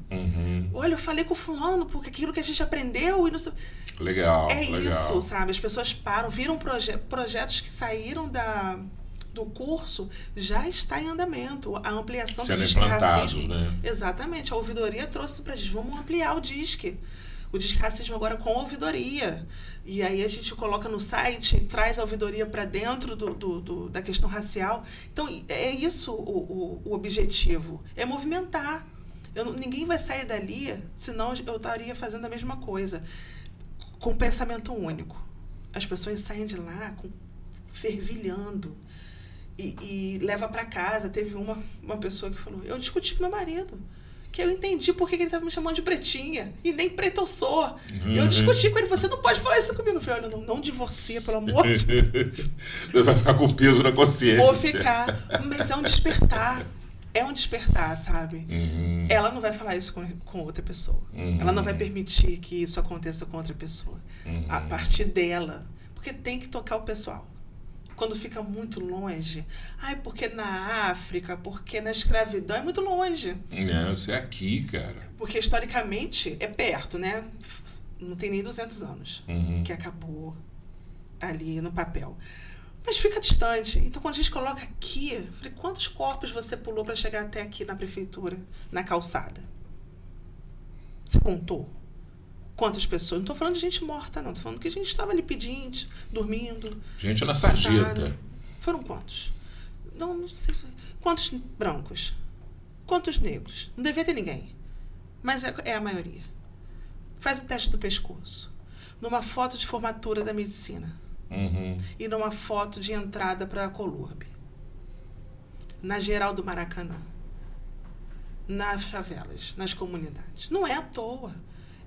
Olha, eu falei com o fulano porque aquilo que a gente aprendeu e não sei... Legal. Isso, sabe? As pessoas param, viram projetos que saíram do curso, já está em andamento. A ampliação do Disque Racismo. Né? Exatamente. A ouvidoria trouxe para a gente, vamos ampliar o Disque. O Disque Racismo agora com ouvidoria. E aí a gente coloca no site e traz a ouvidoria para dentro da questão racial. Então, é isso o objetivo. É movimentar. Ninguém vai sair dali, senão eu estaria fazendo a mesma coisa. Com pensamento único. As pessoas saem de lá fervilhando. E leva para casa. Teve uma pessoa que falou, eu discuti com meu marido, que eu entendi porque ele estava me chamando de pretinha, e nem preta eu sou. Eu discuti com ele, você não pode falar isso comigo. Eu falei, olha, não divorcia, pelo amor de Deus. Você vai ficar com peso na consciência. Vou ficar, mas é um despertar. É um despertar, sabe? Ela não vai falar isso com outra pessoa. Ela não vai permitir que isso aconteça com outra pessoa. A partir dela. Porque tem que tocar o pessoal. Quando fica muito longe, porque na África, porque na escravidão, é muito longe. Não, isso é aqui, cara. Porque historicamente é perto, né? Não tem nem 200 anos que acabou ali no papel. Mas fica distante. Então, quando a gente coloca aqui, eu falei, quantos corpos você pulou para chegar até aqui na prefeitura, na calçada? Você contou? Quantas pessoas? Não estou falando de gente morta, não. Estou falando que a gente estava ali pedinte, dormindo. Gente na sarjeta. Foram quantos? Não sei. Quantos brancos? Quantos negros? Não devia ter ninguém. Mas é a maioria. Faz o teste do pescoço. Numa foto de formatura da medicina. E numa foto de entrada para a Colurbe. Na Geral do Maracanã. Nas favelas, nas comunidades. Não é à toa.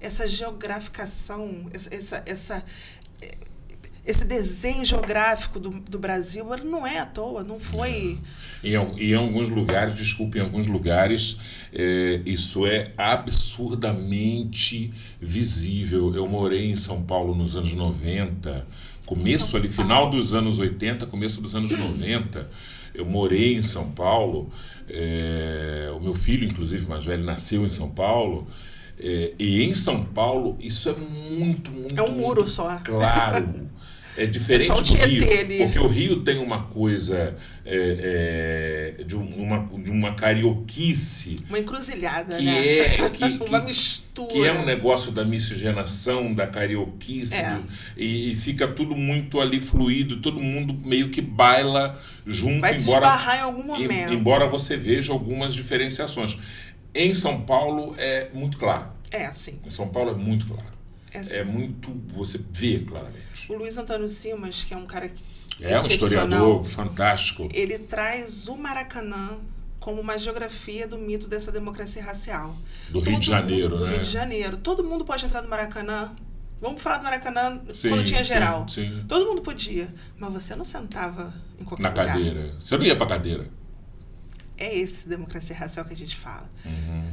Essa geograficação, esse desenho geográfico do Brasil não é à toa, não foi... Em alguns lugares, em alguns lugares, isso é absurdamente visível. Eu morei em São Paulo nos anos 90, final dos anos 80, começo dos anos 90. Eu morei em São Paulo, o meu filho, inclusive, mais velho, nasceu em São Paulo. E em São Paulo, isso é muito, muito... É um muro só. Claro. É diferente só o do Rio, Tietê ali. porque o Rio tem uma coisa de uma carioquice. Uma encruzilhada, que né? Uma mistura. Que é um negócio da miscigenação, da carioquice, e fica tudo muito ali fluido, todo mundo meio que baila junto. Vai se esbarrar em algum momento. Embora você veja algumas diferenciações. Em São Paulo é muito claro. Sim. Em São Paulo é muito claro. Assim. É muito... Você vê claramente. O Luiz Antônio Simas, que é um cara um historiador fantástico. Ele traz o Maracanã como uma geografia do mito dessa democracia racial. Do Rio de Janeiro, né? Do Rio de Janeiro. Todo mundo pode entrar no Maracanã. Vamos falar do Maracanã quando tinha geral. Sim. Todo mundo podia. Mas você não sentava em qualquer lugar. Na cadeira. Você não ia pra cadeira. É esse democracia racial que a gente fala.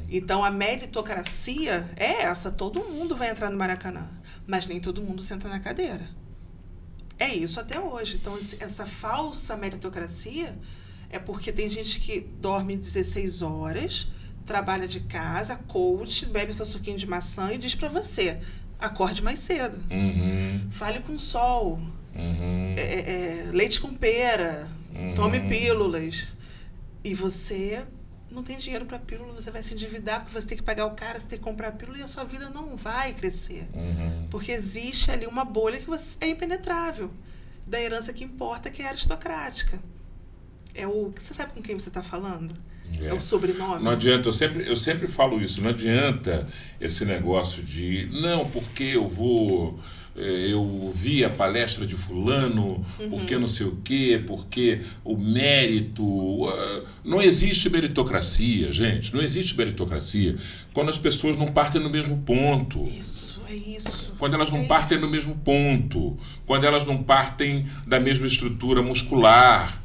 Então, a meritocracia é essa. Todo mundo vai entrar no Maracanã. Mas nem todo mundo senta na cadeira. É isso até hoje. Então, essa falsa meritocracia é porque tem gente que dorme 16 horas, trabalha de casa, coach, bebe seu suquinho de maçã e diz pra você, acorde mais cedo. Fale com sol. Leite com pera. Tome pílulas. E você não tem dinheiro para pílula, você vai se endividar porque você tem que pagar o cara, você tem que comprar a pílula e a sua vida não vai crescer. Porque existe ali uma bolha que é impenetrável. Da herança que importa, que é aristocrática. Você sabe com quem você está falando? É o sobrenome. Não adianta, eu sempre falo isso, não adianta esse negócio de, não, porque eu vi a palestra de fulano, porque não sei o quê, porque o mérito... Não existe meritocracia, gente, não existe meritocracia quando as pessoas não partem no mesmo ponto. É isso. Quando elas não partem no mesmo ponto, quando elas não partem da mesma estrutura muscular.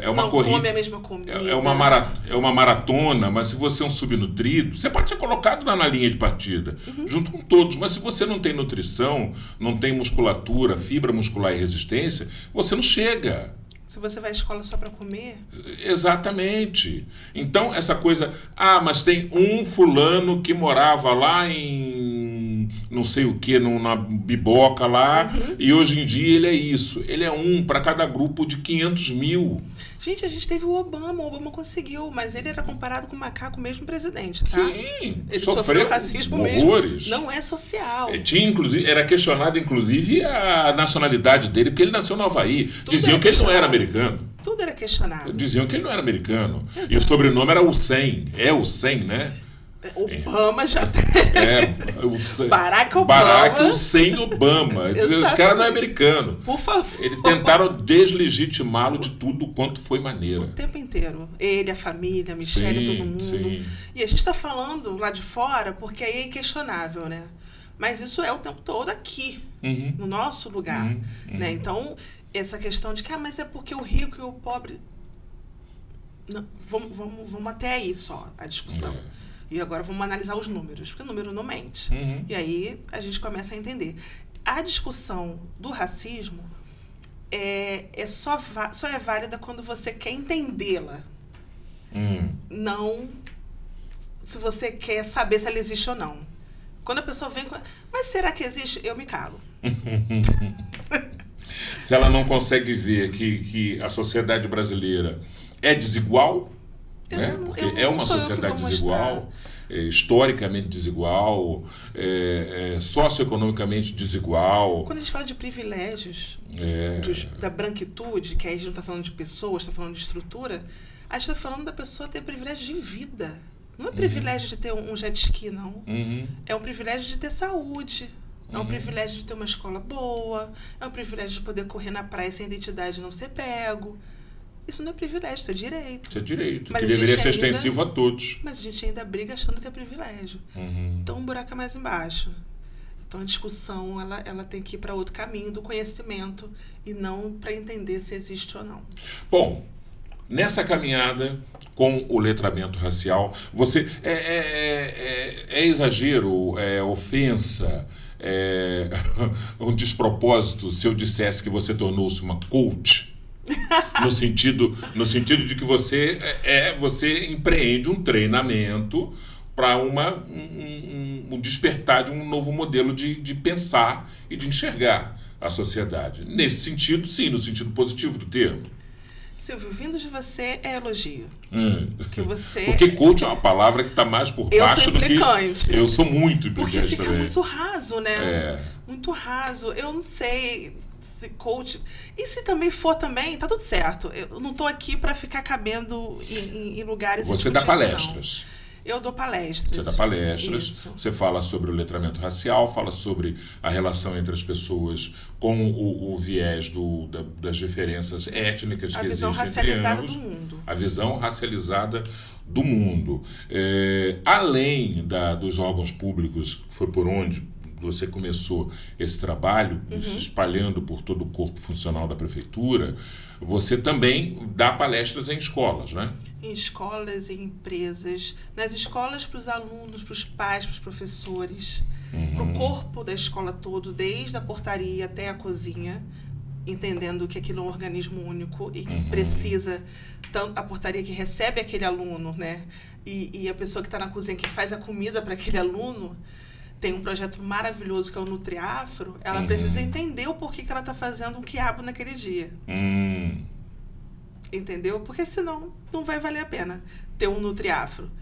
Uma não corrida, come a mesma comida. É uma maratona, mas se você é um subnutrido, você pode ser colocado na linha de partida, junto com todos. Mas se você não tem nutrição, não tem musculatura, fibra muscular e resistência, você não chega. Se você vai à escola só para comer... Exatamente. Então, essa coisa... mas tem um fulano que morava lá em... não sei o que, na biboca lá, e hoje em dia ele é isso. Ele é um para cada grupo de 500 mil. Gente, a gente teve o Obama conseguiu, mas ele era comparado com o macaco mesmo presidente, tá? Sim, ele sofreu racismo horrores. Mesmo. Não é social. Era questionado, inclusive, a nacionalidade dele, porque ele nasceu no Havaí. Diziam que ele não era americano. Tudo era questionado. Diziam que ele não era americano. Exato. E o sobrenome era Hussein. É Hussein, né? Obama já tem. Barack Hussein Obama. Os caras não é americano. Por favor. Eles tentaram deslegitimá-lo de tudo quanto foi maneiro. O tempo inteiro. Ele, a família, a Michelle, todo mundo. Sim. E a gente está falando lá de fora porque aí é inquestionável, né? Mas isso é o tempo todo aqui, no nosso lugar. Né? Então, essa questão de que mas é porque o rico e o pobre... Não, vamos até aí só, a discussão. E agora vamos analisar os números, porque o número não mente. E aí a gente começa a entender. A discussão do racismo só é válida quando você quer entendê-la. Não se você quer saber se ela existe ou não. Quando a pessoa vem com... Mas será que existe? Eu me calo. Se ela não consegue ver que a sociedade brasileira é desigual... Né? Porque é uma sociedade desigual, historicamente desigual, socioeconomicamente desigual. Quando a gente fala de privilégios da branquitude, que aí a gente não está falando de pessoas, está falando de estrutura, a gente está falando da pessoa ter privilégio de vida. Não é privilégio de ter um jet ski, não. É um privilégio de ter saúde. É um privilégio de ter uma escola boa. É um privilégio de poder correr na praia sem identidade e não ser pego. Isso não é privilégio, isso é direito. Isso é direito, que deveria ser extensivo a todos. Mas a gente ainda briga achando que é privilégio. Então o buraco é mais embaixo. Então a discussão ela tem que ir para outro caminho do conhecimento e não para entender se existe ou não. Bom, nessa caminhada com o letramento racial, você é exagero, é ofensa, é um despropósito se eu dissesse que você tornou-se uma coach? No sentido de que você empreende um treinamento para um despertar de um novo modelo de pensar e de enxergar a sociedade. Nesse sentido, sim, no sentido positivo do termo. Silvio, vindo de você é elogio. Porque coach é uma palavra que está mais por baixo do que... Eu sou muito implicante. Porque fica também. Muito raso, né? Muito raso. Eu não sei se coach... E se também for também, tá tudo certo. Eu não estou aqui para ficar cabendo em lugares... Você dá palestras. Não. Eu dou palestras. Você dá palestras, Isso. Você fala sobre o letramento racial, fala sobre a relação entre as pessoas com o viés das diferenças étnicas que existem entre ambos. A visão racializada do mundo. A visão racializada do mundo. Além dos órgãos públicos, que foi por onde você começou esse trabalho, se espalhando por todo o corpo funcional da prefeitura, você também dá palestras em escolas, né? Em escolas, em empresas. Nas escolas, para os alunos, para os pais, para os professores, para o corpo da escola todo, desde a portaria até a cozinha, entendendo que aquilo é um organismo único e que precisa, tanto a portaria que recebe aquele aluno, né? E a pessoa que está na cozinha que faz a comida para aquele aluno, tem um projeto maravilhoso que é o NutriAfro, ela precisa entender o porquê que ela está fazendo um quiabo naquele dia. Entendeu? Porque senão não vai valer a pena ter um NutriAfro.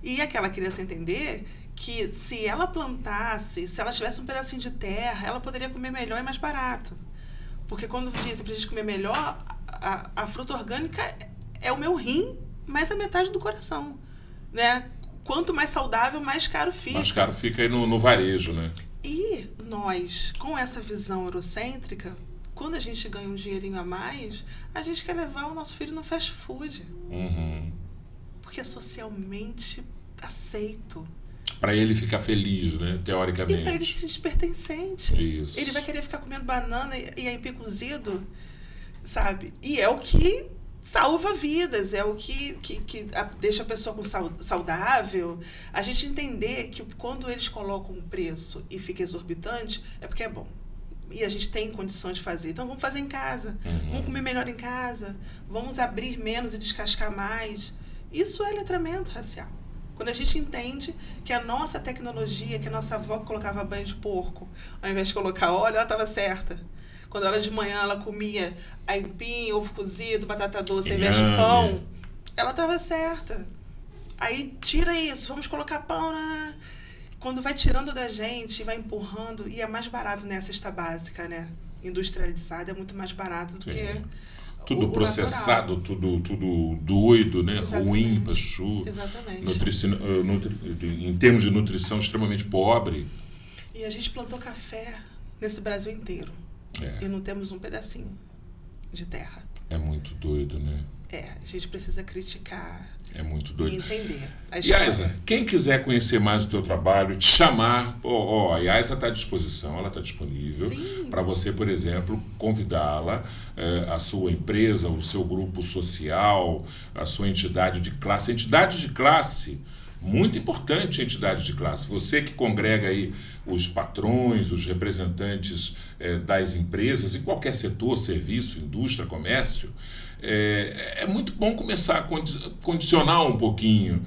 E aquela criança entender que se ela plantasse, se ela tivesse um pedacinho de terra, ela poderia comer melhor e mais barato. Porque quando dizem pra gente comer melhor, a fruta orgânica é o meu rim, mais a metade do coração, né? Quanto mais saudável, mais caro fica. Mais caro fica aí no varejo, né? E nós, com essa visão eurocêntrica, quando a gente ganha um dinheirinho a mais, a gente quer levar o nosso filho no fast food. Porque é socialmente aceito. Para ele ficar feliz, né? Teoricamente. E para ele se sentir pertencente. Isso. Ele vai querer ficar comendo banana e aipim cozido, sabe? E é o que salva vidas, é o que deixa a pessoa saudável. A gente entender que quando eles colocam um preço e fica exorbitante, é porque é bom. E a gente tem condição de fazer. Então, vamos fazer em casa. Vamos comer melhor em casa. Vamos abrir menos e descascar mais. Isso é letramento racial. Quando a gente entende que a nossa tecnologia, que a nossa avó colocava banho de porco, ao invés de colocar óleo, ela estava certa. Quando ela de manhã ela comia aipim, ovo cozido, batata doce, ao invés de pão, ela estava certa. Aí tira isso, vamos colocar pão na... Quando vai tirando da gente, vai empurrando, e é mais barato nessa cesta básica, né? Industrializada é muito mais barato do que tudo o processado, natural. tudo doido, né? Exatamente. Ruim, pachu. Exatamente. Em termos de nutrição, extremamente pobre. E a gente plantou café nesse Brasil inteiro. E não temos um pedacinho de terra. É muito doido, né? A gente precisa criticar. É muito doido. E entender a história. Yaisa, quem quiser conhecer mais o teu trabalho, te chamar, a Yaisa está à disposição, ela está disponível para você, por exemplo, convidá-la, a sua empresa, o seu grupo social, a sua entidade de classe. Entidade de classe, muito importante a entidade de classe. Você que congrega aí os patrões, os representantes das empresas, em qualquer setor, serviço, indústria, comércio, é muito bom começar a condicionar um pouquinho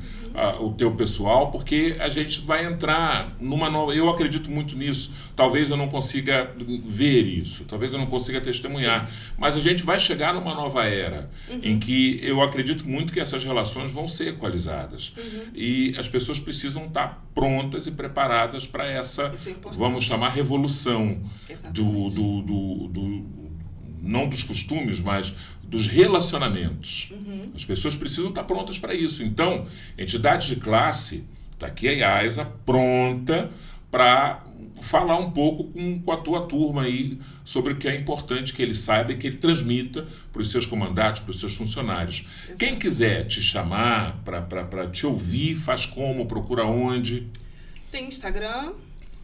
o teu pessoal, porque a gente vai entrar numa nova... Eu acredito muito nisso. Talvez eu não consiga ver isso, talvez eu não consiga testemunhar, mas a gente vai chegar numa nova era em que eu acredito muito que essas relações vão ser equalizadas. E as pessoas precisam estar prontas e preparadas para essa, vamos chamar, revolução não dos costumes, mas dos relacionamentos. As pessoas precisam estar prontas para isso. Então, entidade de classe, está aqui a Yaisa pronta para falar um pouco com a tua turma aí sobre o que é importante que ele saiba e que ele transmita para os seus comandantes, para os seus funcionários. Quem quiser te chamar para te ouvir, faz como? Procura onde? Tem Instagram,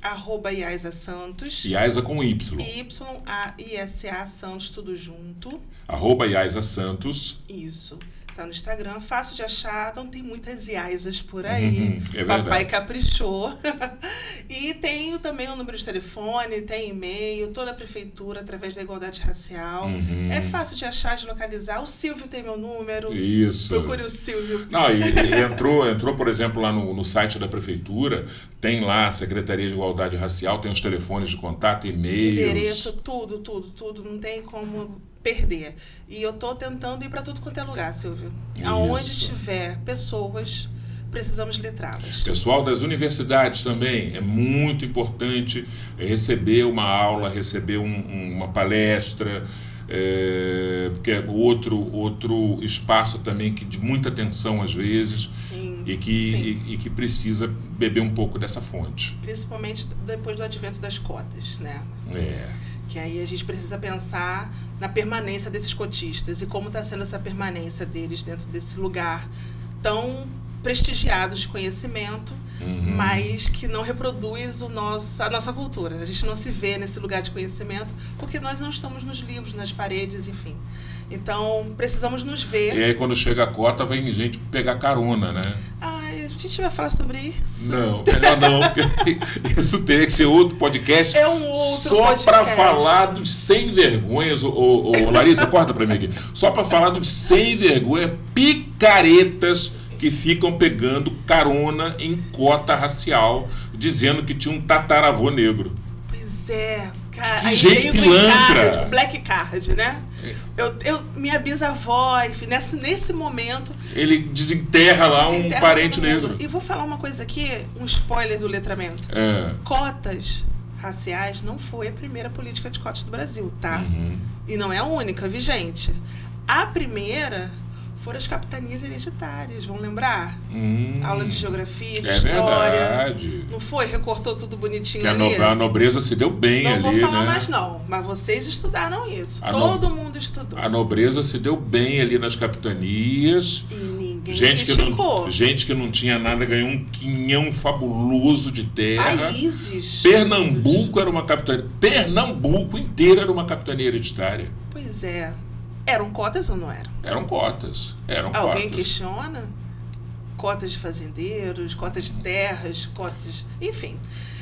@Yaisa Santos. Yaisa com Y. YAISA Santos, tudo junto. @Yaisa Santos. Isso. Tá no Instagram, fácil de achar, não tem muitas Yaisas por aí. Papai caprichou. E tenho também o número de telefone, tem e-mail, toda a prefeitura através da igualdade racial. É fácil de achar, de localizar. O Silvio tem meu número. Isso. Procure o Silvio. Não, e entrou, por exemplo, lá no site da prefeitura, tem lá a Secretaria de Igualdade Racial, tem os telefones de contato, e-mails. Endereço, tudo. Não tem como perder. E eu tô tentando ir para tudo quanto é lugar, Silvio. Aonde tiver pessoas, precisamos letrá-las. Pessoal das universidades também, é muito importante receber uma aula, receber uma palestra, porque é outro espaço também de muita atenção às vezes. Sim, e que precisa beber um pouco dessa fonte. Principalmente depois do advento das cotas, né? Que aí a gente precisa pensar na permanência desses cotistas e como está sendo essa permanência deles dentro desse lugar tão prestigiado de conhecimento, mas que não reproduz a nossa cultura. A gente não se vê nesse lugar de conhecimento porque nós não estamos nos livros, nas paredes, enfim. Então, precisamos nos ver. E aí, quando chega a cota, vem gente pegar carona, né? Ai, a gente vai falar sobre isso. Não, melhor não, porque isso teria que ser outro podcast. É um outro só podcast. Só para falar dos sem vergonhas, Larissa, corta para mim aqui. Só para falar dos sem vergonha picaretas que ficam pegando carona em cota racial, dizendo que tinha um tataravô negro. Pois é, cara. Que gente pilantra. O Black Card, né? Minha bisavó, enfim, nesse momento... Ele desenterra lá um parente negro. E vou falar uma coisa aqui, um spoiler do letramento. Cotas raciais não foi a primeira política de cotas do Brasil, tá? E não é a única, vigente. A primeira foram as capitanias hereditárias, vão lembrar? Aula de geografia, de história. Verdade. Não foi? Recortou tudo bonitinho que ali. A nobreza se deu bem ali, né? Não vou falar mais não, mas vocês estudaram isso. Todo mundo estudou. A nobreza se deu bem ali nas capitanias. E ninguém criticou. Gente que não tinha nada ganhou um quinhão fabuloso de terra. Países. Pernambuco era uma capitania. Pernambuco inteiro era uma capitania hereditária. Pois é. Eram cotas ou não eram? Eram cotas. Alguém questiona? Cotas de fazendeiros, cotas de terras, cotas... Enfim,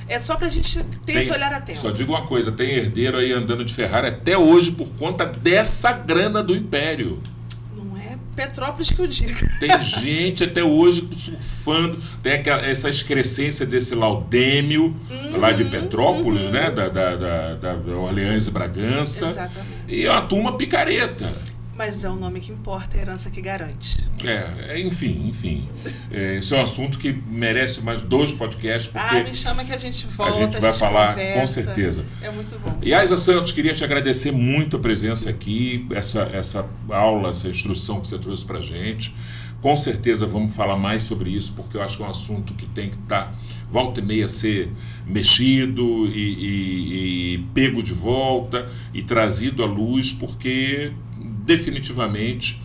é só pra gente ter esse olhar atento. Só digo uma coisa, tem herdeiro aí andando de Ferrari até hoje por conta dessa grana do Império. Não é Petrópolis que eu digo. Tem gente até hoje surfando, tem essa excrescência desse Laudêmio, lá de Petrópolis, né? Da Orleans e Bragança. Exatamente. E é uma turma picareta. Mas é o nome que importa, é a herança que garante. Enfim. Esse é um assunto que merece mais 2 podcasts, porque me chama que a gente volta, a gente vai falar conversa. com certeza. É muito bom. Yaisa Santos, queria te agradecer muito a presença aqui, essa aula, essa instrução que você trouxe pra gente. Com certeza vamos falar mais sobre isso, porque eu acho que é um assunto que tem que estar volta e meia ser mexido e pego de volta e trazido à luz, porque definitivamente,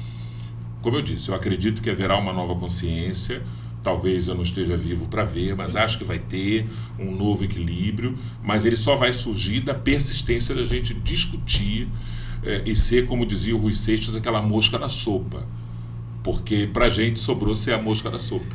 como eu disse, eu acredito que haverá uma nova consciência. Talvez eu não esteja vivo para ver, mas acho que vai ter um novo equilíbrio, mas ele só vai surgir da persistência da gente discutir e ser, como dizia o Rui Seixas, aquela mosca na sopa. Porque pra gente sobrou ser a mosca da sopa.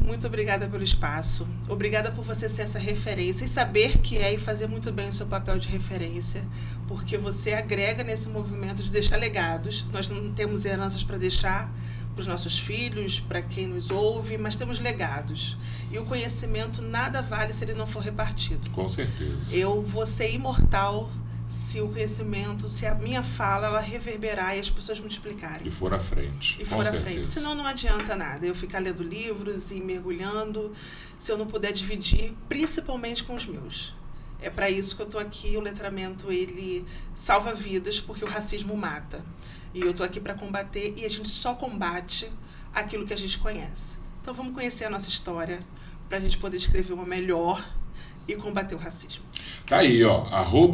Muito obrigada pelo espaço. Obrigada por você ser essa referência e saber que é e fazer muito bem o seu papel de referência, porque você agrega nesse movimento de deixar legados. Nós não temos heranças para deixar para os nossos filhos, para quem nos ouve, mas temos legados. E o conhecimento nada vale se ele não for repartido. Com certeza. Eu vou ser imortal se o conhecimento, se a minha fala, ela reverberar e as pessoas multiplicarem. E for à frente. E for à frente. Senão não adianta nada. Eu ficar lendo livros e mergulhando, se eu não puder dividir, principalmente com os meus. É para isso que eu estou aqui. O letramento, ele salva vidas, porque o racismo mata. E eu estou aqui para combater, e a gente só combate aquilo que a gente conhece. Então vamos conhecer a nossa história, para a gente poder escrever uma melhor e combater o racismo. Tá aí, ó,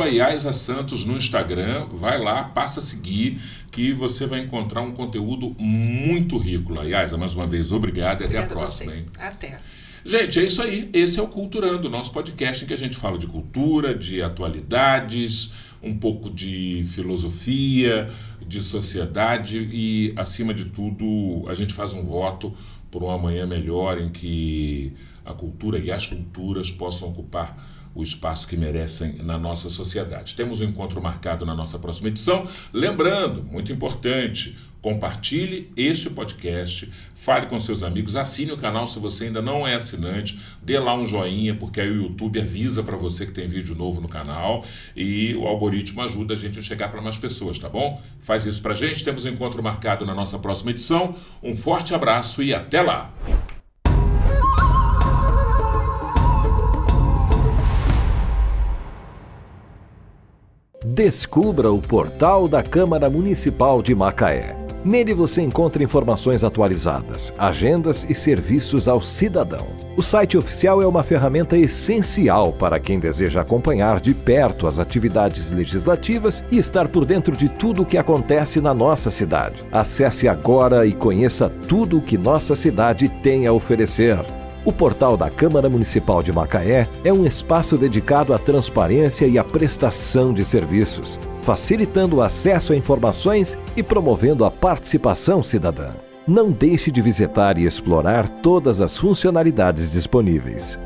@Yaisa Santos no Instagram, vai lá, passa a seguir, que você vai encontrar um conteúdo muito rico lá. Yaisa, mais uma vez, obrigado e até a próxima. Hein? Até. Gente, é isso aí. Esse é o Culturando, o nosso podcast em que a gente fala de cultura, de atualidades, um pouco de filosofia, de sociedade e, acima de tudo, a gente faz um voto por um amanhã melhor em que a cultura e as culturas possam ocupar o espaço que merecem na nossa sociedade. Temos um encontro marcado na nossa próxima edição. Lembrando, muito importante, compartilhe este podcast, fale com seus amigos, assine o canal se você ainda não é assinante, dê lá um joinha, porque aí o YouTube avisa para você que tem vídeo novo no canal e o algoritmo ajuda a gente a chegar para mais pessoas, tá bom? Faz isso pra gente, temos um encontro marcado na nossa próxima edição. Um forte abraço e até lá! Descubra o portal da Câmara Municipal de Macaé. Nele você encontra informações atualizadas, agendas e serviços ao cidadão. O site oficial é uma ferramenta essencial para quem deseja acompanhar de perto as atividades legislativas e estar por dentro de tudo o que acontece na nossa cidade. Acesse agora e conheça tudo o que nossa cidade tem a oferecer. O portal da Câmara Municipal de Macaé é um espaço dedicado à transparência e à prestação de serviços, facilitando o acesso a informações e promovendo a participação cidadã. Não deixe de visitar e explorar todas as funcionalidades disponíveis.